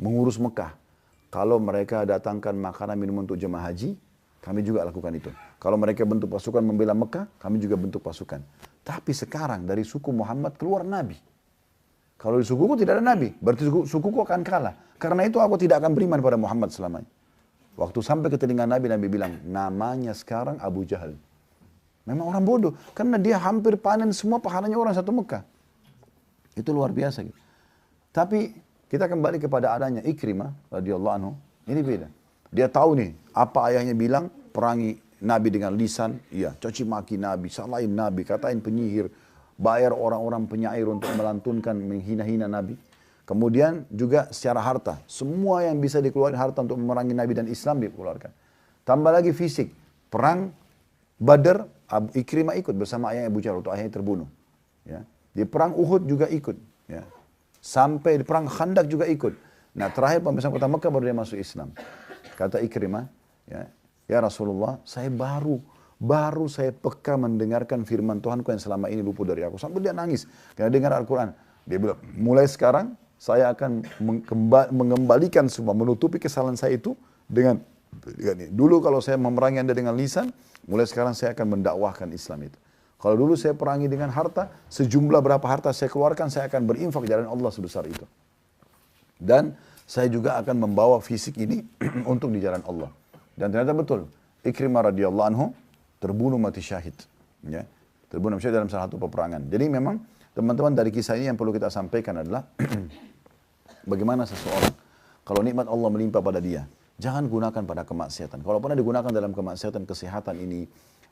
Mengurus Mekah. Kalau mereka datangkan makanan minum untuk jemaah haji, kami juga lakukan itu. Kalau mereka bentuk pasukan membela Mekah, kami juga bentuk pasukan. Tapi sekarang dari suku Muhammad keluar Nabi. Kalau di sukuku tidak ada Nabi, berarti sukuku akan kalah. Karena itu aku tidak akan beriman pada Muhammad selamanya. Waktu sampai ke telinga Nabi, Nabi bilang, namanya sekarang Abu Jahal. Memang orang bodoh, karena dia hampir panen semua pahalanya orang satu Mekah. Itu luar biasa. Gitu. Tapi kita kembali kepada adanya Ikrimah radhiyallahu anhu. Ini beda. Dia tahu nih apa ayahnya bilang, perangi Nabi dengan lisan, iya, caci maki Nabi, salahin Nabi, katain penyihir, bayar orang-orang penyair untuk melantunkan menghina-hina Nabi. Kemudian juga secara harta, semua yang bisa dikeluarkan harta untuk memerangi Nabi dan Islam dikeluarkan. Tambah lagi fisik, perang Badar, Ikrimah ikut bersama ayahnya Abu Jahal, untuk ayahnya terbunuh. Ya. Di perang Uhud juga ikut. Ya. Sampai di perang Khandak juga ikut. Nah terakhir pembebasan kota Mekah baru dia masuk Islam. Kata Ikrimah, ya Rasulullah, saya baru saya peka mendengarkan firman Tuhanku yang selama ini luput dari aku. Sampai dia nangis karena dengar Al-Quran. Dia bilang, mulai sekarang saya akan mengembalikan semua, menutupi kesalahan saya itu dengan ini. Dulu kalau saya memerangi Anda dengan lisan, mulai sekarang saya akan mendakwahkan Islam itu. Kalau dulu saya perangi dengan harta, sejumlah berapa harta saya keluarkan, saya akan berinfak jalan Allah sebesar itu. Dan saya juga akan membawa fisik ini untuk di jalan Allah. Dan ternyata betul, Ikrimah radhiyallahu anhu terbunuh mati syahid. Ya. Terbunuh mati syahid dalam salah satu peperangan. Jadi memang teman-teman dari kisah ini yang perlu kita sampaikan adalah bagaimana seseorang, kalau nikmat Allah melimpah pada dia, jangan gunakan pada kemaksiatan. Kalau pernah digunakan dalam kemaksiatan, kesehatan ini,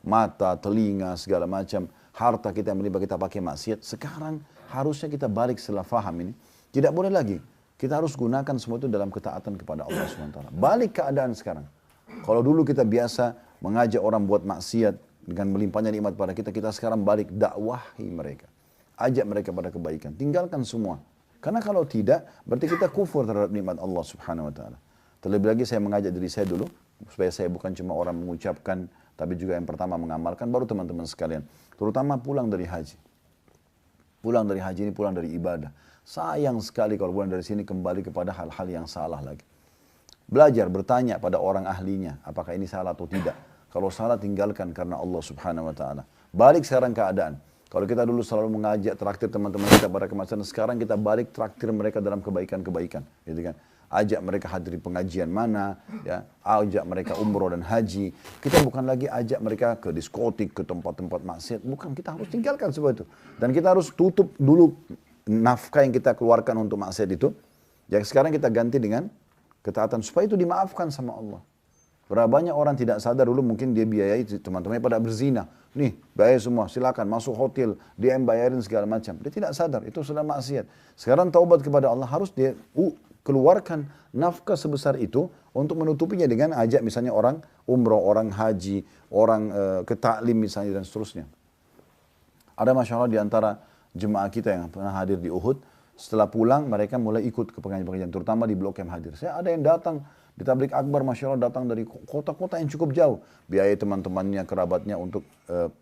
mata, telinga, segala macam, harta kita yang melimpah kita pakai maksiat, sekarang harusnya kita balik setelah faham ini. Tidak boleh lagi. Kita harus gunakan semua itu dalam ketaatan kepada Allah SWT. Balik keadaan sekarang. Kalau dulu kita biasa mengajak orang buat maksiat dengan melimpahnya nikmat pada kita, kita sekarang balik dakwahi mereka. Ajak mereka pada kebaikan. Tinggalkan semua. Karena kalau tidak, berarti kita kufur terhadap nikmat Allah SWT. Terlebih lagi saya mengajak diri saya dulu, supaya saya bukan cuma orang mengucapkan, tapi juga yang pertama mengamalkan, baru teman-teman sekalian. Terutama pulang dari haji. Pulang dari haji ini pulang dari ibadah. Sayang sekali kalau pulang dari sini kembali kepada hal-hal yang salah lagi. Belajar, bertanya pada orang ahlinya, apakah ini salah atau tidak. Kalau salah tinggalkan karena Allah Subhanahu Wa Taala. Balik sekarang keadaan. Kalau kita dulu selalu mengajak traktir teman-teman kita pada kemaksiatan, sekarang kita balik traktir mereka dalam kebaikan-kebaikan, gitu kan. Ajak mereka hadiri pengajian mana, ya, ajak mereka umroh dan haji. Kita bukan lagi ajak mereka ke diskotik, ke tempat-tempat maksiat, bukan, kita harus tinggalkan semua itu. Dan kita harus tutup dulu nafkah yang kita keluarkan untuk maksiat itu. Yang sekarang kita ganti dengan ketaatan supaya itu dimaafkan sama Allah. Berapa banyak orang tidak sadar dulu mungkin dia biayai teman-temannya pada berzina. Nih, bayar semua, silakan masuk hotel, dia yang bayarin segala macam. Dia tidak sadar, itu sudah maksiat. Sekarang taubat kepada Allah harus dia keluarkan nafkah sebesar itu untuk menutupinya dengan ajak misalnya orang umroh, orang haji, orang ke taklim misalnya dan seterusnya. Ada Masya Allah di antara jemaah kita yang pernah hadir di Uhud, setelah pulang mereka mulai ikut ke pengajian-pengajian, terutama di Blok M hadir. Saya ada yang datang di Tablik Akbar, Masya Allah datang dari kota-kota yang cukup jauh. Biaya teman-temannya, kerabatnya untuk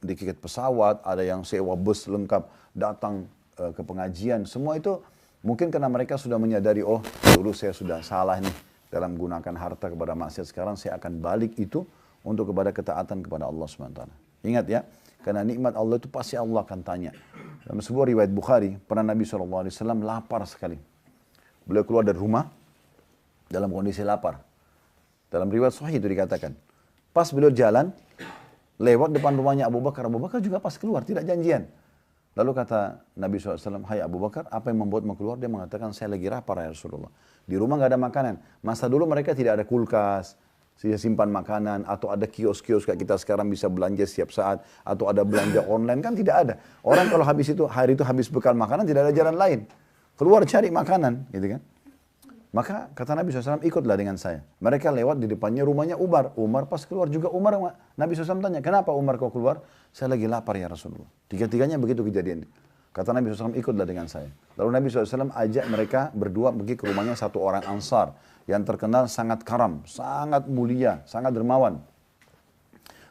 tiket pesawat, ada yang sewa bus lengkap, datang ke pengajian. Semua itu mungkin karena mereka sudah menyadari, oh dulu saya sudah salah nih dalam gunakan harta kepada maksiat, sekarang saya akan balik itu untuk kepada ketaatan kepada Allah SWT. Ingat ya, karena nikmat Allah itu pasti Allah akan tanya. Dalam sebuah riwayat Bukhari, pernah Nabi SAW lapar sekali. Beliau keluar dari rumah dalam kondisi lapar. Dalam riwayat sahih itu dikatakan. Pas beliau jalan, lewat depan rumahnya Abu Bakar. Abu Bakar juga pas keluar, tidak janjian. Lalu kata Nabi SAW, hai Abu Bakar, apa yang membuatmu keluar? Dia mengatakan, saya lagi lapar ya Rasulullah. Di rumah nggak ada makanan. Masa dulu mereka tidak ada kulkas, simpan makanan, atau ada kios-kios kayak kita sekarang bisa belanja setiap saat, atau ada belanja online, kan tidak ada. Orang kalau habis itu, hari itu habis bekal makanan, tidak ada jalan lain. Keluar cari makanan, gitu kan. Maka kata Nabi SAW, ikutlah dengan saya. Mereka lewat di depannya rumahnya Umar. Umar pas keluar juga Umar. Nabi SAW tanya, kenapa Umar kau keluar? Saya lagi lapar ya Rasulullah. Tiga-tiganya begitu kejadian. Kata Nabi SAW, ikutlah dengan saya. Lalu Nabi SAW ajak mereka berdua pergi ke rumahnya satu orang Ansar. Yang terkenal sangat karam, sangat mulia, sangat dermawan.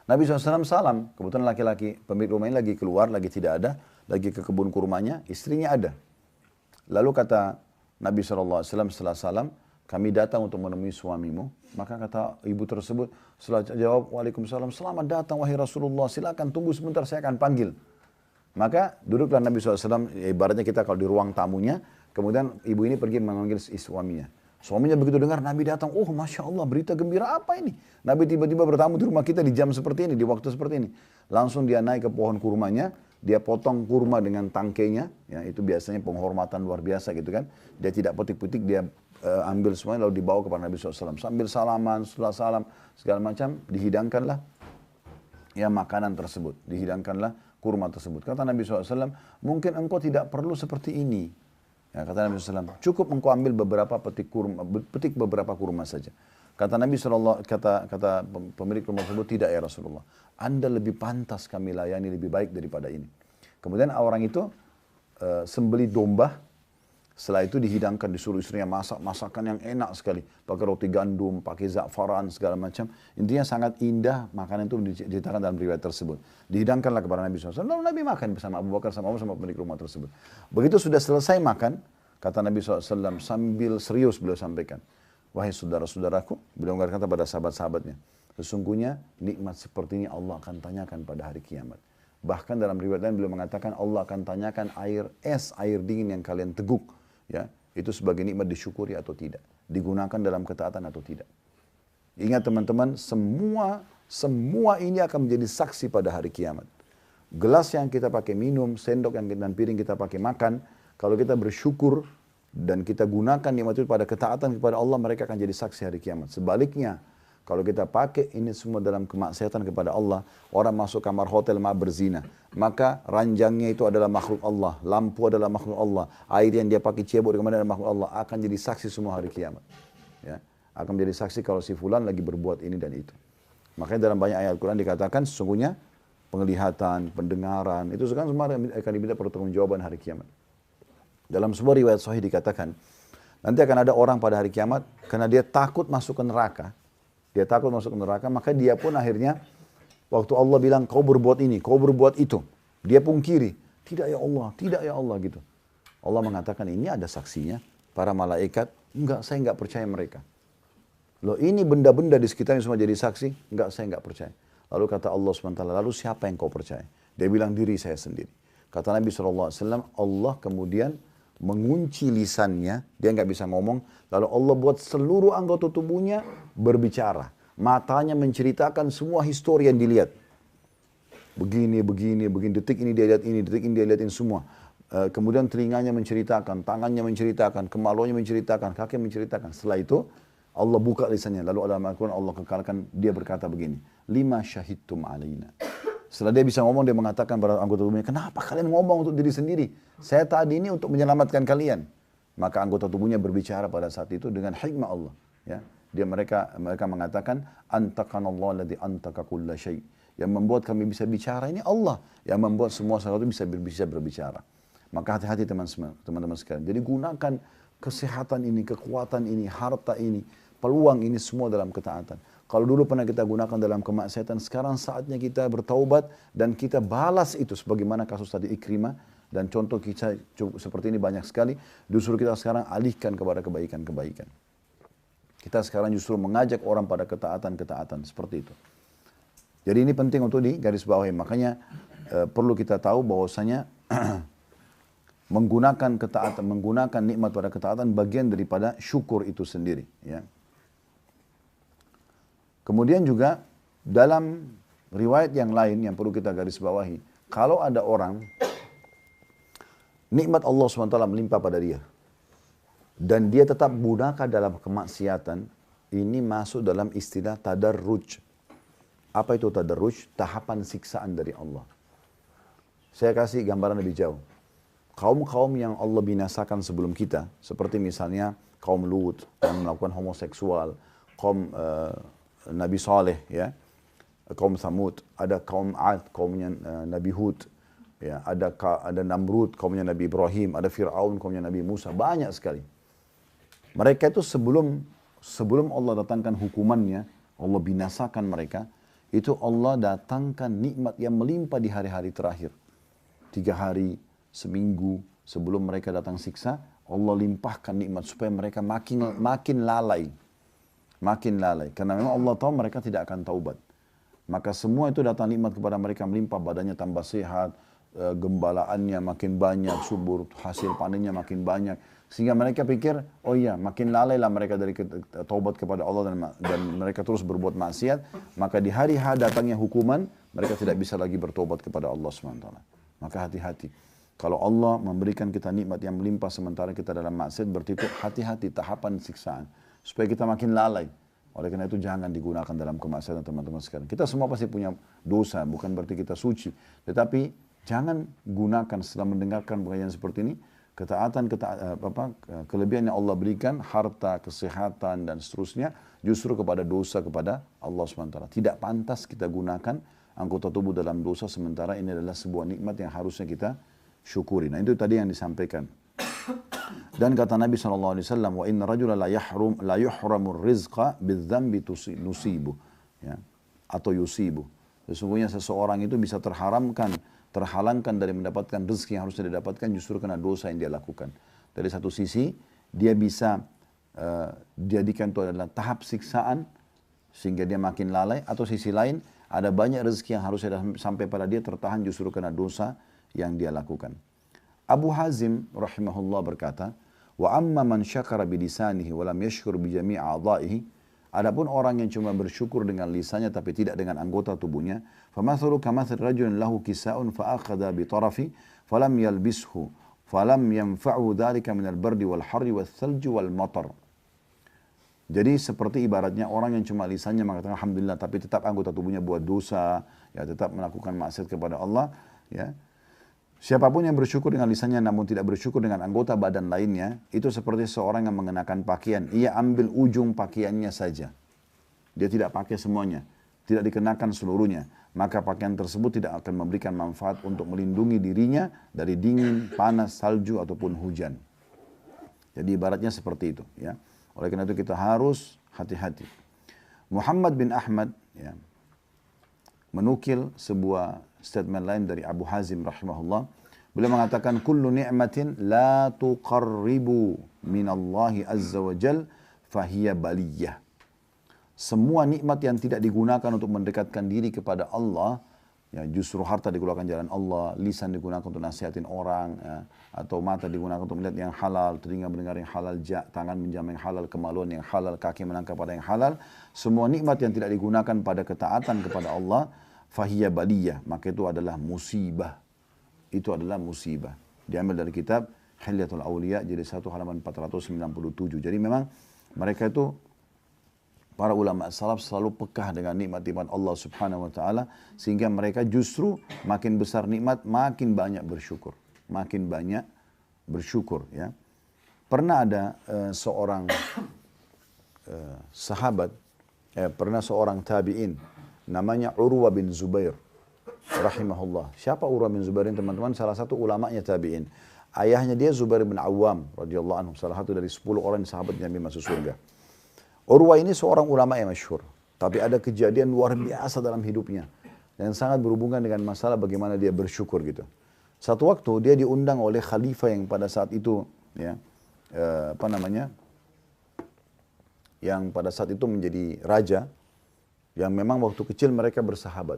Nabi SAW salam. Kebetulan laki-laki pemilik rumah ini lagi keluar, lagi tidak ada. Lagi ke kebun kurmanya, istrinya ada. Lalu kata Nabi SAW setelah salam, kami datang untuk menemui suamimu. Maka kata ibu tersebut, setelah jawab, Waalaikumsalam, selamat datang wahai Rasulullah, silakan tunggu sebentar, saya akan panggil. Maka duduklah Nabi SAW, ibaratnya kita kalau di ruang tamunya, kemudian ibu ini pergi memanggil suaminya. Suaminya begitu dengar Nabi datang, oh Masya Allah, berita gembira apa ini? Nabi tiba-tiba bertamu di rumah kita di jam seperti ini, di waktu seperti ini. Langsung dia naik ke pohon kurmanya, dia potong kurma dengan tangkainya, ya itu biasanya penghormatan luar biasa gitu kan. Dia tidak petik-petik, dia ambil semuanya lalu dibawa kepada Nabi SAW. Sambil salaman, setelah salam, segala macam, dihidangkanlah ya makanan tersebut. Dihidangkanlah kurma tersebut. Kata Nabi SAW, mungkin engkau tidak perlu seperti ini. Ya, kata Nabi SAW, cukup engkau ambil beberapa petik beberapa kurma saja. Kata Nabi SAW, kata pemilik rumah tersebut, tidak ya Rasulullah. Anda lebih pantas kami layani lebih baik daripada ini. Kemudian orang itu sembeli domba. Setelah itu dihidangkan, disuruh istrinya masak masakan yang enak sekali. Pakai roti gandum, pakai za'faran, segala macam. Intinya sangat indah makanan itu diceritakan dalam riwayat tersebut. Dihidangkanlah kepada Nabi SAW. Lalu Nabi makan bersama Abu Bakar sama pemilik rumah tersebut. Begitu sudah selesai makan, kata Nabi SAW sambil serius beliau sampaikan. Wahai saudara-saudaraku, beliau berkata pada sahabat-sahabatnya, sesungguhnya nikmat seperti ini Allah akan tanyakan pada hari kiamat. Bahkan dalam riwayat lain beliau mengatakan Allah akan tanyakan air dingin yang kalian teguk. Ya, itu sebagai nikmat disyukuri atau tidak, digunakan dalam ketaatan atau tidak. Ingat teman-teman, semua ini akan menjadi saksi pada hari kiamat. Gelas yang kita pakai minum, sendok dan piring kita pakai makan, kalau kita bersyukur dan kita gunakan nikmat itu pada ketaatan kepada Allah, mereka akan jadi saksi hari kiamat. Sebaliknya, kalau kita pakai ini semua dalam kemaksiatan kepada Allah, orang masuk kamar hotel berzina, maka ranjangnya itu adalah makhluk Allah, lampu adalah makhluk Allah, air yang dia pakai cebok di kamar adalah makhluk Allah, akan jadi saksi semua hari kiamat. Ya, akan menjadi saksi kalau si fulan lagi berbuat ini dan itu. Makanya dalam banyak ayat Al-Quran dikatakan sesungguhnya penglihatan, pendengaran, itu sekarang semua akan diminta pertanggungjawaban hari kiamat. Dalam sebuah riwayat sahih dikatakan, nanti akan ada orang pada hari kiamat, karena dia takut masuk ke neraka, maka dia pun akhirnya, waktu Allah bilang, kau berbuat ini, kau berbuat itu, dia pungkiri, tidak ya Allah gitu. Allah mengatakan, ini ada saksinya, para malaikat, enggak, saya enggak percaya mereka. Loh ini benda-benda di sekitarnya semua jadi saksi, enggak, saya enggak percaya. Lalu kata Allah SWT, lalu siapa yang kau percaya? Dia bilang diri saya sendiri. Kata Nabi SAW, Allah kemudian mengunci lisannya, dia nggak bisa ngomong, lalu Allah buat seluruh anggota tubuhnya berbicara. Matanya menceritakan semua histori yang dilihat. Begini, detik ini dia lihat ini, detik ini dia lihat ini semua. Kemudian telinganya menceritakan, tangannya menceritakan, kemaluannya menceritakan, kaki menceritakan. Setelah itu, Allah buka lisannya. Lalu dalam Al-Quran Allah kekalkan, dia berkata begini, lima syahidtum alaina. Setelah dia bisa ngomong, dia mengatakan pada anggota tubuhnya, kenapa kalian ngomong untuk diri sendiri? Saya tadi ini untuk menyelamatkan kalian. Maka anggota tubuhnya berbicara pada saat itu dengan hikmah Allah. Ya. Mereka mengatakan, antakanallah alladhi antaka kulla syai'. Yang membuat kami bisa bicara ini Allah. Yang membuat semua sesuatu bisa berbicara. Maka hati-hati teman-teman sekalian. Jadi gunakan kesehatan ini, kekuatan ini, harta ini, peluang ini semua dalam ketaatan. Kalau dulu pernah kita gunakan dalam kemaksiatan, sekarang saatnya kita bertaubat dan kita balas itu sebagaimana kasus tadi Ikrimah, dan contoh kita seperti ini banyak sekali. Justru kita sekarang alihkan kepada kebaikan-kebaikan. Kita sekarang justru mengajak orang pada ketaatan-ketaatan seperti itu. Jadi ini penting untuk digarisbawahi. Makanya perlu kita tahu bahwasanya menggunakan ketaatan, menggunakan nikmat pada ketaatan bagian daripada syukur itu sendiri. Ya. Kemudian juga dalam riwayat yang lain yang perlu kita garis bawahi, kalau ada orang nikmat Allah SWT melimpah pada dia dan dia tetap gunakan dalam kemaksiatan, ini masuk dalam istilah tadarruj. Apa itu tadarruj? Tahapan siksaan dari Allah. Saya kasih gambaran lebih jauh. Kaum-kaum yang Allah binasakan sebelum kita, seperti misalnya kaum Lut yang melakukan homoseksual, kaum Nabi Saleh, ya, kaum Thamud, ada kaum Ad, kaumnya Nabi Hud, ya, ada Namrud, kaumnya Nabi Ibrahim, ada Fir'aun, kaumnya Nabi Musa, banyak sekali. Mereka itu sebelum Allah datangkan hukumannya, Allah binasakan mereka, itu Allah datangkan nikmat yang melimpah di hari-hari terakhir. 3 hari, seminggu sebelum mereka datang siksa, Allah limpahkan nikmat supaya mereka makin lalai. Makin lalai. Karena memang Allah tahu mereka tidak akan taubat. Maka semua itu datang nikmat kepada mereka melimpah, badannya tambah sehat, gembalaannya makin banyak, subur, hasil panennya makin banyak. Sehingga mereka pikir, oh iya, makin lalailah mereka dari taubat kepada Allah dan mereka terus berbuat maksiat. Maka di hari H datangnya hukuman, mereka tidak bisa lagi bertobat kepada Allah SWT. Maka hati-hati. Kalau Allah memberikan kita nikmat yang melimpah sementara kita dalam maksiat, berarti itu hati-hati tahapan siksaan. Supaya kita makin lalai. Oleh karena itu jangan digunakan dalam kemaksiatan teman-teman sekalian. Kita semua pasti punya dosa, bukan berarti kita suci. Tetapi jangan gunakan setelah mendengarkan pengajian seperti ini, kelebihan yang Allah berikan, harta, kesehatan, dan seterusnya, justru kepada dosa kepada Allah SWT. Tidak pantas kita gunakan anggota tubuh dalam dosa, sementara ini adalah sebuah nikmat yang harusnya kita syukuri. Nah itu tadi yang disampaikan. Dan kata Nabi SAW, wa inna rajula la yuhramur rizqa bidzambi nusibu. Ya, atau yusibu. Sesungguhnya seseorang itu bisa terhalangkan dari mendapatkan rezeki yang harusnya didapatkan justru karena dosa yang dia lakukan. Dari satu sisi, dia bisa dijadikan itu adalah tahap siksaan, sehingga dia makin lalai. Atau sisi lain, ada banyak rezeki yang harusnya sampai pada dia tertahan justru karena dosa yang dia lakukan. Abu Hazim rahimahullah berkata, wa amma man syakara bilisanihi wa lam yashkur bi jami' a'dha'ihi, adapun orang yang cuma bersyukur dengan lisannya tapi tidak dengan anggota tubuhnya, famathalu kamathal rajulin lahu kisa'un fa akhadha bi tarafi falam yalbishu falam yanfa'u dhalika minal bardi wal harri wal thalji wal matar. Jadi seperti ibaratnya orang yang cuma lisannya mengatakan alhamdulillah tapi tetap anggota tubuhnya buat dosa, ya tetap melakukan maksiat kepada Allah, ya. Siapapun yang bersyukur dengan lisannya namun tidak bersyukur dengan anggota badan lainnya, itu seperti seorang yang mengenakan pakaian. Ia ambil ujung pakaiannya saja. Dia tidak pakai semuanya. Tidak dikenakan seluruhnya. Maka pakaian tersebut tidak akan memberikan manfaat untuk melindungi dirinya dari dingin, panas, salju, ataupun hujan. Jadi ibaratnya seperti itu. Ya. Oleh karena itu kita harus hati-hati. Muhammad bin Ahmad ya, menukil sebuah statement lain dari Abu Hazim rahimahullah. Beliau mengatakan, kullu ni'matin la tuqarribu minallahi azza wa jal fahiya baliyah. Semua nikmat yang tidak digunakan untuk mendekatkan diri kepada Allah, Ya, justru harta digunakan jalan Allah, lisan digunakan untuk nasihatin orang, ya, atau mata digunakan untuk melihat yang halal, telinga mendengar yang halal, tangan menjamah yang halal, kemaluan yang halal, kaki melangkah pada yang halal. Semua nikmat yang tidak digunakan pada ketaatan kepada Allah, fahiyya baliyah, maka itu adalah musibah. Itu adalah musibah. Diambil dari kitab Hilyatul Awliya, jadi 1 halaman 497. Jadi memang mereka itu, para ulama salaf selalu pekah dengan nikmat-nikmat Allah Subhanahu wa taala, sehingga mereka justru makin besar nikmat makin banyak bersyukur, makin banyak bersyukur, ya. Pernah ada seorang sahabat, pernah seorang tabi'in namanya Urwa bin Zubair rahimahullah. Siapa Urwa bin Zubair ini, teman-teman? Salah satu ulamanya tabi'in. Ayahnya dia Zubair bin Awam radhiyallahu anhu, salah satu dari 10 orang sahabat yang masuk surga. Urwa ini seorang ulama yang masyhur, tapi ada kejadian luar biasa dalam hidupnya dan sangat berhubungan dengan masalah bagaimana dia bersyukur gitu. Satu waktu dia diundang oleh khalifah yang pada saat itu, ya, yang pada saat itu menjadi raja, yang memang waktu kecil mereka bersahabat.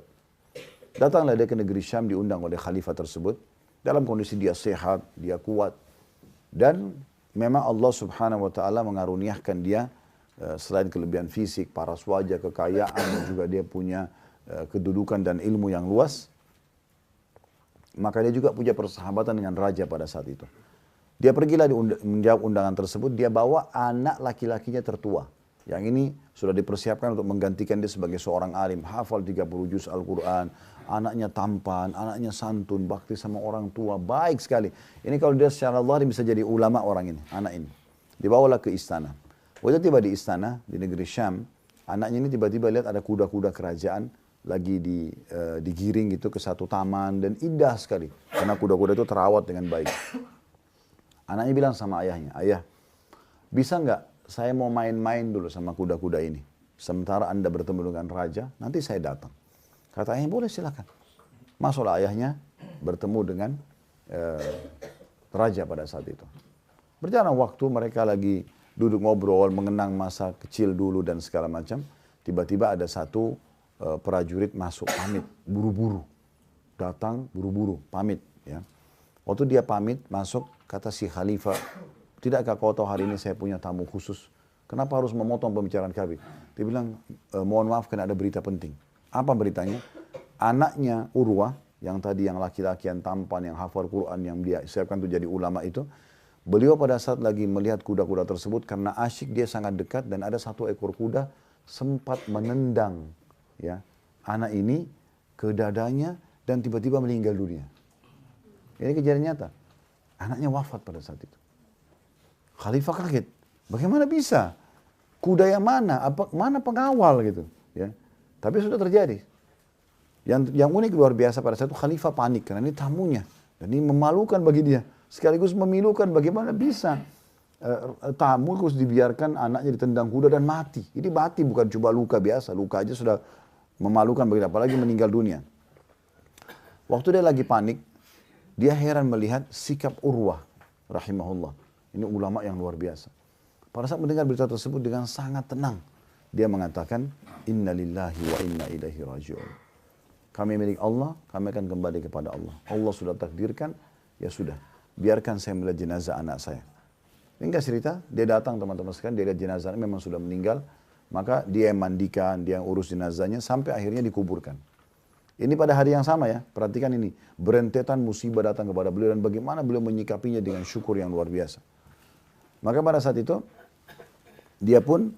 Datanglah dia ke negeri Syam, diundang oleh khalifah tersebut dalam kondisi dia sehat, dia kuat, dan memang Allah Subhanahu wa taala mengaruniakan dia selain kelebihan fisik, paras wajah, kekayaan, dan juga dia punya kedudukan dan ilmu yang luas, maka dia juga punya persahabatan dengan raja pada saat itu. Dia pergilah menjawab undangan tersebut, dia bawa anak laki-lakinya tertua. Yang ini sudah dipersiapkan untuk menggantikan dia sebagai seorang alim, hafal 30 juz Al-Quran, anaknya tampan, anaknya santun, bakti sama orang tua, baik sekali. Ini kalau dia secara Allah bisa jadi ulama orang ini, anak ini. Dibawalah ke istana. Waktu tiba di istana, di negeri Syam, anaknya ini tiba-tiba lihat ada kuda-kuda kerajaan lagi digiring gitu ke satu taman, dan indah sekali. Karena kuda-kuda itu terawat dengan baik. Anaknya bilang sama ayahnya, ayah, bisa nggak saya mau main-main dulu sama kuda-kuda ini. Sementara Anda bertemu dengan raja, nanti saya datang. Kata ayahnya, boleh silakan. Masuklah ayahnya bertemu dengan raja pada saat itu. Berjalan waktu, mereka lagi duduk ngobrol, mengenang masa kecil dulu dan segala macam. Tiba-tiba ada satu prajurit masuk, pamit, buru-buru. Datang, buru-buru, pamit. Ya. Waktu dia pamit, masuk, kata si khalifah, tidakkah kau tahu hari ini saya punya tamu khusus? Kenapa harus memotong pembicaraan kami? Dia bilang, mohon maaf karena ada berita penting. Apa beritanya? Anaknya Urwah, yang tadi yang laki-laki yang tampan, yang hafal Quran, yang dia siapkan untuk jadi ulama itu, beliau pada saat lagi melihat kuda-kuda tersebut, karena asyik dia sangat dekat, dan ada satu ekor kuda sempat menendang, ya, anak ini ke dadanya dan tiba-tiba meninggal dunia. Ini kejadian nyata. Anaknya wafat pada saat itu. Khalifah kaget. Bagaimana bisa? Kuda yang mana? Mana pengawal gitu? Ya. Tapi sudah terjadi. Yang unik luar biasa pada saat itu, Khalifah panik karena ini tamunya. Dan ini memalukan bagi dia. Sekaligus memilukan, bagaimana bisa tamu harus dibiarkan anaknya ditendang kuda dan mati. Ini mati bukan cuma luka biasa. Luka aja sudah memalukan bagi dia, apalagi meninggal dunia. Waktu dia lagi panik, dia heran melihat sikap Urwah rahimahullah. Ini ulama yang luar biasa. Pada saat mendengar berita tersebut dengan sangat tenang, dia mengatakan, Inna lillahi wa inna ilaihi raji'un. Kami milik Allah, kami akan kembali kepada Allah. Allah sudah takdirkan, ya sudah. Biarkan saya melihat jenazah anak saya. Hingga cerita, dia datang teman-teman sekalian, dia lihat jenazahnya memang sudah meninggal. Maka dia yang mandikan, dia yang urus jenazahnya, sampai akhirnya dikuburkan. Ini pada hari yang sama ya, perhatikan ini. Berentetan musibah datang kepada beliau, dan bagaimana beliau menyikapinya dengan syukur yang luar biasa. Maka pada saat itu, dia pun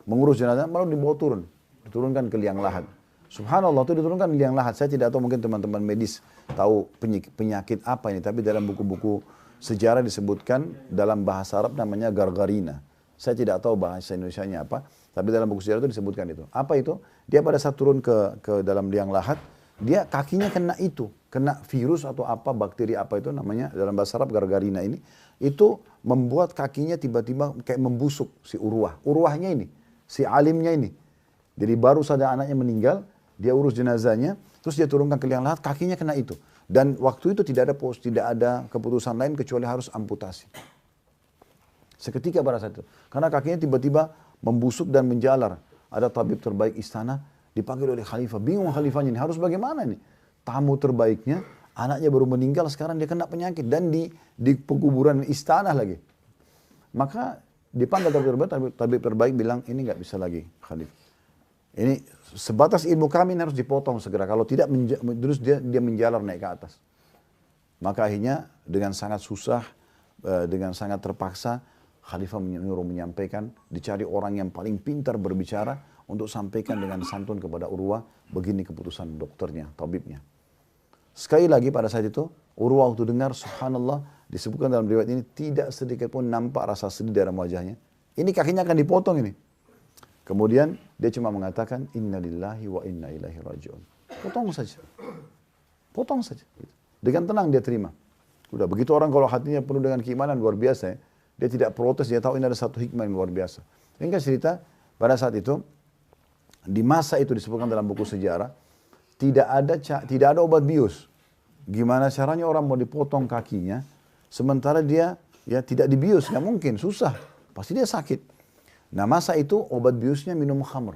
mengurus jenazah, lalu dibawa diturunkan ke liang lahat. Subhanallah, itu diturunkan ke liang lahat. Saya tidak tahu, mungkin teman-teman medis tahu penyakit apa ini, tapi dalam buku-buku sejarah disebutkan dalam bahasa Arab namanya gargarina. Saya tidak tahu bahasa Indonesianya apa, tapi dalam buku sejarah itu disebutkan itu. Apa itu? Dia pada saat turun ke dalam liang lahat, dia kakinya kena virus atau apa, bakteri apa itu namanya, dalam bahasa Arab gargarina ini, itu membuat kakinya tiba-tiba kayak membusuk si Urwah. Urwahnya ini, si alimnya ini. Jadi baru saja anaknya meninggal, dia urus jenazahnya, terus dia turunkan ke liang lahat, kakinya kena itu. Dan waktu itu tidak ada keputusan lain kecuali harus amputasi. Seketika pada saat itu. Karena kakinya tiba-tiba membusuk dan menjalar. Ada tabib terbaik istana, dipanggil oleh khalifah. Bingung khalifahnya ini, harus bagaimana nih? Tamu terbaiknya, anaknya baru meninggal, sekarang dia kena penyakit. Dan di pekuburan istana lagi. Maka dipanggil tabib terbaik bilang, ini nggak bisa lagi khalifah. Ini sebatas ilmu kami ini harus dipotong segera. Kalau tidak, terus dia menjalar naik ke atas. Maka akhirnya dengan sangat susah, dengan sangat terpaksa, khalifah menyuruh menyampaikan, dicari orang yang paling pintar berbicara, untuk sampaikan dengan santun kepada Urwah, begini keputusan dokternya, tabibnya. Sekali lagi pada saat itu, Urwah waktu dengar, subhanallah, disebutkan dalam riwayat ini, tidak sedikit pun nampak rasa sedih dalam wajahnya. Ini kakinya akan dipotong ini. Kemudian dia cuma mengatakan, inna lillahi wa inna ilaihi raji'un. Potong saja. Potong saja. Dengan tenang dia terima. Udah begitu orang kalau hatinya penuh dengan keimanan luar biasa ya. Dia tidak protes, dia tahu ini ada satu hikmah yang luar biasa. Ringkas cerita, pada saat itu, di masa itu disebutkan dalam buku sejarah, tidak ada obat bius. Gimana caranya orang mau dipotong kakinya, sementara dia ya tidak dibius, nggak mungkin, susah. Pasti dia sakit. Nah masa itu obat biusnya minum khamr.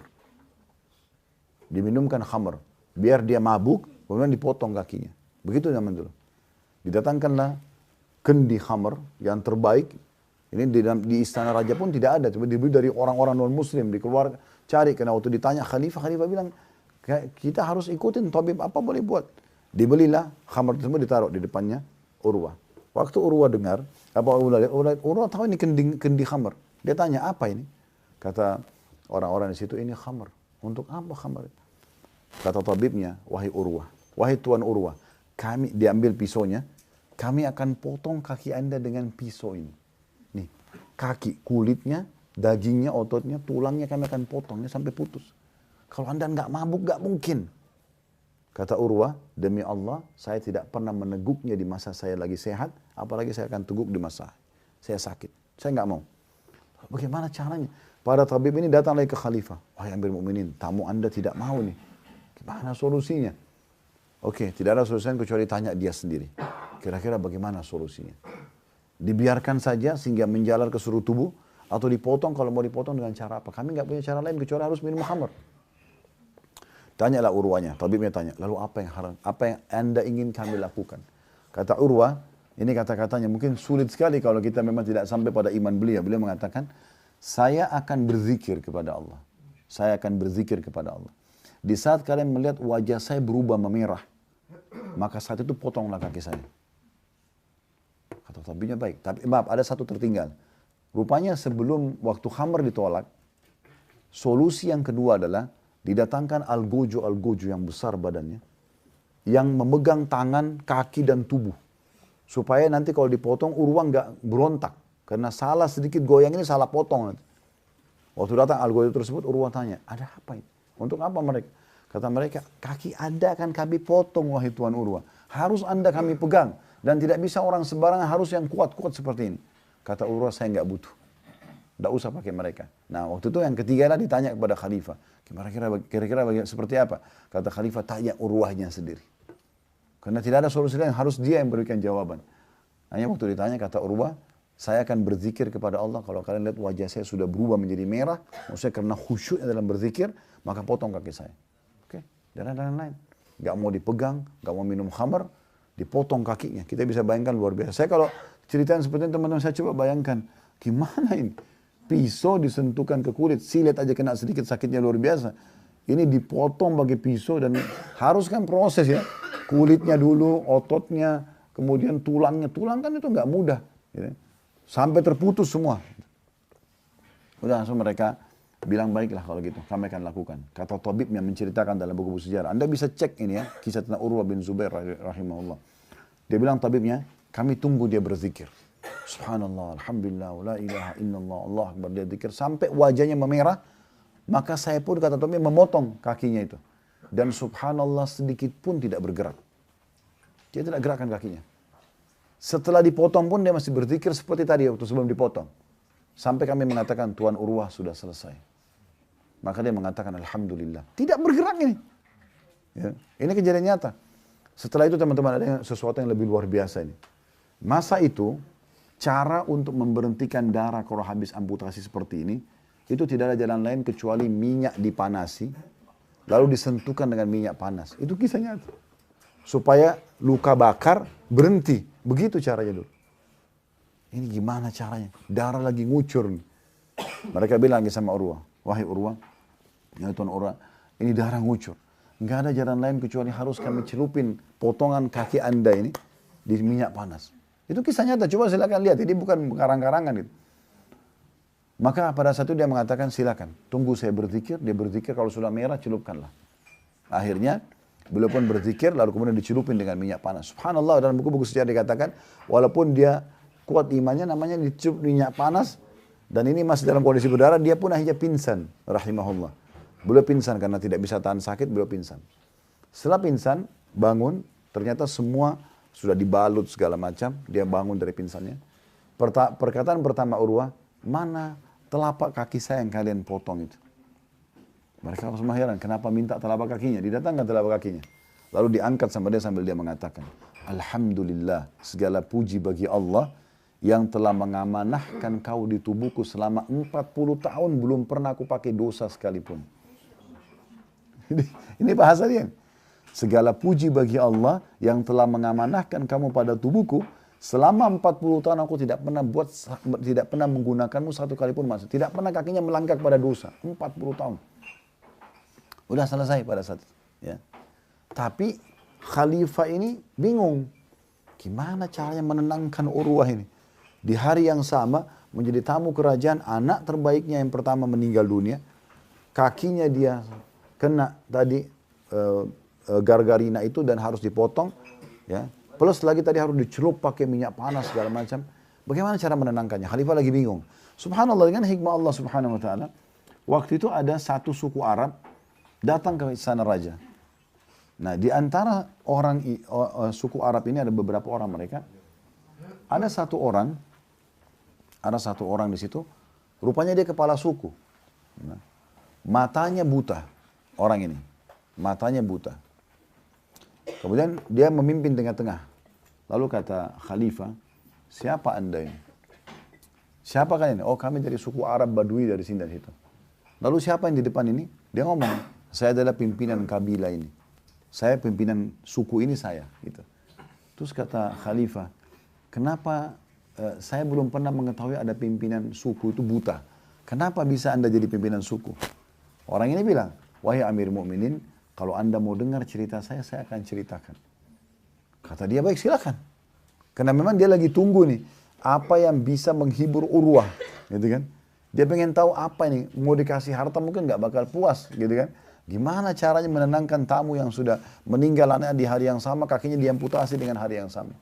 Diminumkan khamr. Biar dia mabuk, kemudian dipotong kakinya. Begitu zaman dulu. Didatangkanlah kendi khamr yang terbaik. Ini di istana raja pun tidak ada. Cuma dibeli dari orang-orang non-muslim. Dikeluar, cari. Karena waktu ditanya khalifah bilang, kita harus ikutin tabib, apa boleh buat. Dibelilah khamr tersebut, ditaruh di depannya Urwah. Waktu Urwah dengar, Urwah tahu ini kendi khamr. Dia tanya, apa ini? Kata orang-orang di situ, ini khamr. Untuk apa khamr? Kata tabibnya, wahai Urwah, wahai Tuan Urwah, kami, diambil pisaunya, kami akan potong kaki Anda dengan pisau ini. Nih, kaki, kulitnya, dagingnya, ototnya, tulangnya kami akan potongnya sampai putus. Kalau Anda nggak mabuk, nggak mungkin. Kata Urwah, demi Allah, saya tidak pernah meneguknya di masa saya lagi sehat, apalagi saya akan teguk di masa saya sakit. Saya nggak mau. Bagaimana caranya? Para tabib ini datang lagi ke khalifah. Wahai Amirul Mukminin, tamu Anda tidak mau nih. Gimana solusinya? Oke, tidak ada solusinya kecuali tanya dia sendiri. Kira-kira bagaimana solusinya? Dibiarkan saja sehingga menjalar ke seluruh tubuh, atau dipotong, kalau mau dipotong dengan cara apa? Kami nggak punya cara lain kecuali harus minum khamr. Tanyalah Urwahnya, tabibnya tanya, lalu apa yang Anda ingin kami lakukan? Kata Urwah, ini kata-katanya mungkin sulit sekali kalau kita memang tidak sampai pada iman beliau. Beliau mengatakan, saya akan berzikir kepada Allah. Saya akan berzikir kepada Allah. Di saat kalian melihat wajah saya berubah memerah, maka saat itu potonglah kaki saya. Kata tabibnya baik, tapi maaf, ada satu tertinggal. Rupanya sebelum waktu khamr ditolak, solusi yang kedua adalah didatangkan algojo yang besar badannya, yang memegang tangan, kaki dan tubuh, supaya nanti kalau dipotong Urwah nggak berontak, karena salah sedikit goyang ini salah potong. Waktu datang algojo tersebut, Urwah tanya, ada apa ini? Untuk apa mereka? Kata mereka, kaki Anda akan kami potong wahai Tuan Urwah. Harus Anda kami pegang. Dan tidak bisa orang sembarangan, harus yang kuat-kuat seperti ini. Kata Urwah, saya nggak butuh. Nggak usah pakai mereka. Nah waktu itu yang ketiga lah ditanya kepada khalifah. Kira-kira seperti apa? Kata khalifah, tanya Urwahnya sendiri. Karena tidak ada solusi lain, harus dia yang berikan jawaban. Hanya waktu ditanya, kata Urwah, saya akan berzikir kepada Allah. Kalau kalian lihat wajah saya sudah berubah menjadi merah, maksudnya karena khusyuknya dalam berzikir, maka potong kaki saya. Oke, dan lain-lain. Gak mau dipegang, gak mau minum khamr, dipotong kakinya. Kita bisa bayangkan luar biasa. Saya kalau ceritain seperti ini, teman-teman saya coba bayangkan, gimana ini? Pisau disentuhkan ke kulit, silet aja kena sedikit sakitnya luar biasa. Ini dipotong pakai pisau dan harus kan proses ya. Kulitnya dulu, ototnya, kemudian tulangnya. Tulang kan itu nggak mudah. Gitu. Sampai terputus semua. Udah langsung mereka bilang baiklah kalau gitu, kami akan lakukan. Kata tabib yang menceritakan dalam buku-buku sejarah. Anda bisa cek ini ya, kisah tentang Urwah bin Zubair rahimahullah. Dia bilang tabibnya, kami tunggu dia berzikir. Subhanallah, alhamdulillah, la ilaha illallah, Allah akbar, dia zikir sampai wajahnya memerah. Maka saya pun kata tabib memotong kakinya itu. Dan subhanallah sedikit pun tidak bergerak. Dia tidak gerakkan kakinya. Setelah dipotong pun dia masih berzikir seperti tadi waktu sebelum dipotong. Sampai kami mengatakan Tuan Urwah sudah selesai. Maka dia mengatakan alhamdulillah. Tidak bergerak ini. Ya. Ini kejadian nyata. Setelah itu teman-teman ada sesuatu yang lebih luar biasa ini. Masa itu cara untuk memberhentikan darah kalau habis amputasi seperti ini, itu tidak ada jalan lain kecuali minyak dipanasi, lalu disentuhkan dengan minyak panas. Itu kisah nyata. Supaya luka bakar berhenti. Begitu caranya dulu. Ini gimana caranya? Darah lagi ngucur. Mereka bilang lagi sama Urwah, wahai Urwah, ya Tuan Urwah, ini darah ngucur. Nggak ada jalan lain kecuali harus kami celupin potongan kaki Anda ini di minyak panas. Itu kisah nyata, coba silakan lihat. Ini bukan karang-karangan gitu. Maka pada saat itu dia mengatakan silakan, tunggu saya berzikir. Dia berzikir, kalau sudah merah celupkanlah. Akhirnya beliau pun berzikir, lalu kemudian dicelupin dengan minyak panas. Subhanallah, dalam buku-buku sejarah dikatakan, walaupun dia kuat imannya, namanya dicelup minyak panas, dan ini masih dalam kondisi berdarah, dia pun akhirnya pingsan, rahimahullah. Beliau pingsan karena tidak bisa tahan sakit, beliau pingsan. Setelah pingsan, bangun, ternyata semua sudah dibalut segala macam, dia bangun dari pingsannya. Perkataan pertama Urwah, mana telapak kaki saya yang kalian potong itu? Mereka semua heran, kenapa minta telapak kakinya? Didatangkan telapak kakinya. Lalu diangkat sama dia sambil dia mengatakan, Alhamdulillah, segala puji bagi Allah yang telah mengamanahkan kau di tubuhku selama 40 tahun belum pernah aku pakai dosa sekalipun. Ini bahasa dia. Segala puji bagi Allah yang telah mengamanahkan kamu pada tubuhku selama 40 tahun aku tidak pernah menggunakanmu satu kali pun masuk. Tidak pernah kakinya melangkah pada dosa. 40 tahun. Udah selesai pada saat itu. Ya. Tapi khalifah ini bingung. Gimana caranya menenangkan Urwah ini? Di hari yang sama menjadi tamu kerajaan, anak terbaiknya yang pertama meninggal dunia. Kakinya dia kena tadi gargarina itu dan harus dipotong. Ya. Plus lagi tadi harus dicelup pakai minyak panas segala macam. Bagaimana cara menenangkannya? Khalifah lagi bingung. Subhanallah, dengan hikmah Allah subhanahu wa ta'ala. Waktu itu ada satu suku Arab datang ke istana raja. Nah, di antara orang suku Arab ini ada beberapa orang mereka. Ada satu orang di situ. Rupanya dia kepala suku. Nah, matanya buta orang ini. Matanya buta. Kemudian dia memimpin tengah-tengah. Lalu kata Khalifah, siapa anda ini? Siapa kalian? Oh, kami dari suku Arab Badui dari sini dan situ. Lalu siapa yang di depan ini? Dia ngomong, saya adalah pimpinan kabilah ini. Saya pimpinan suku ini saya. Gitu. Terus kata Khalifah, kenapa saya belum pernah mengetahui ada pimpinan suku itu buta? Kenapa bisa anda jadi pimpinan suku? Orang ini bilang, wahai Amir Mu'minin, kalau anda mau dengar cerita saya akan ceritakan. Kata dia, baik silakan. Karena memang dia lagi tunggu nih, apa yang bisa menghibur Urwah, gitu kan? Dia pengen tahu apa ini, mau dikasih harta mungkin nggak bakal puas, gitu kan? Gimana caranya menenangkan tamu yang sudah meninggal anaknya di hari yang sama, kakinya diamputasi dengan hari yang sama.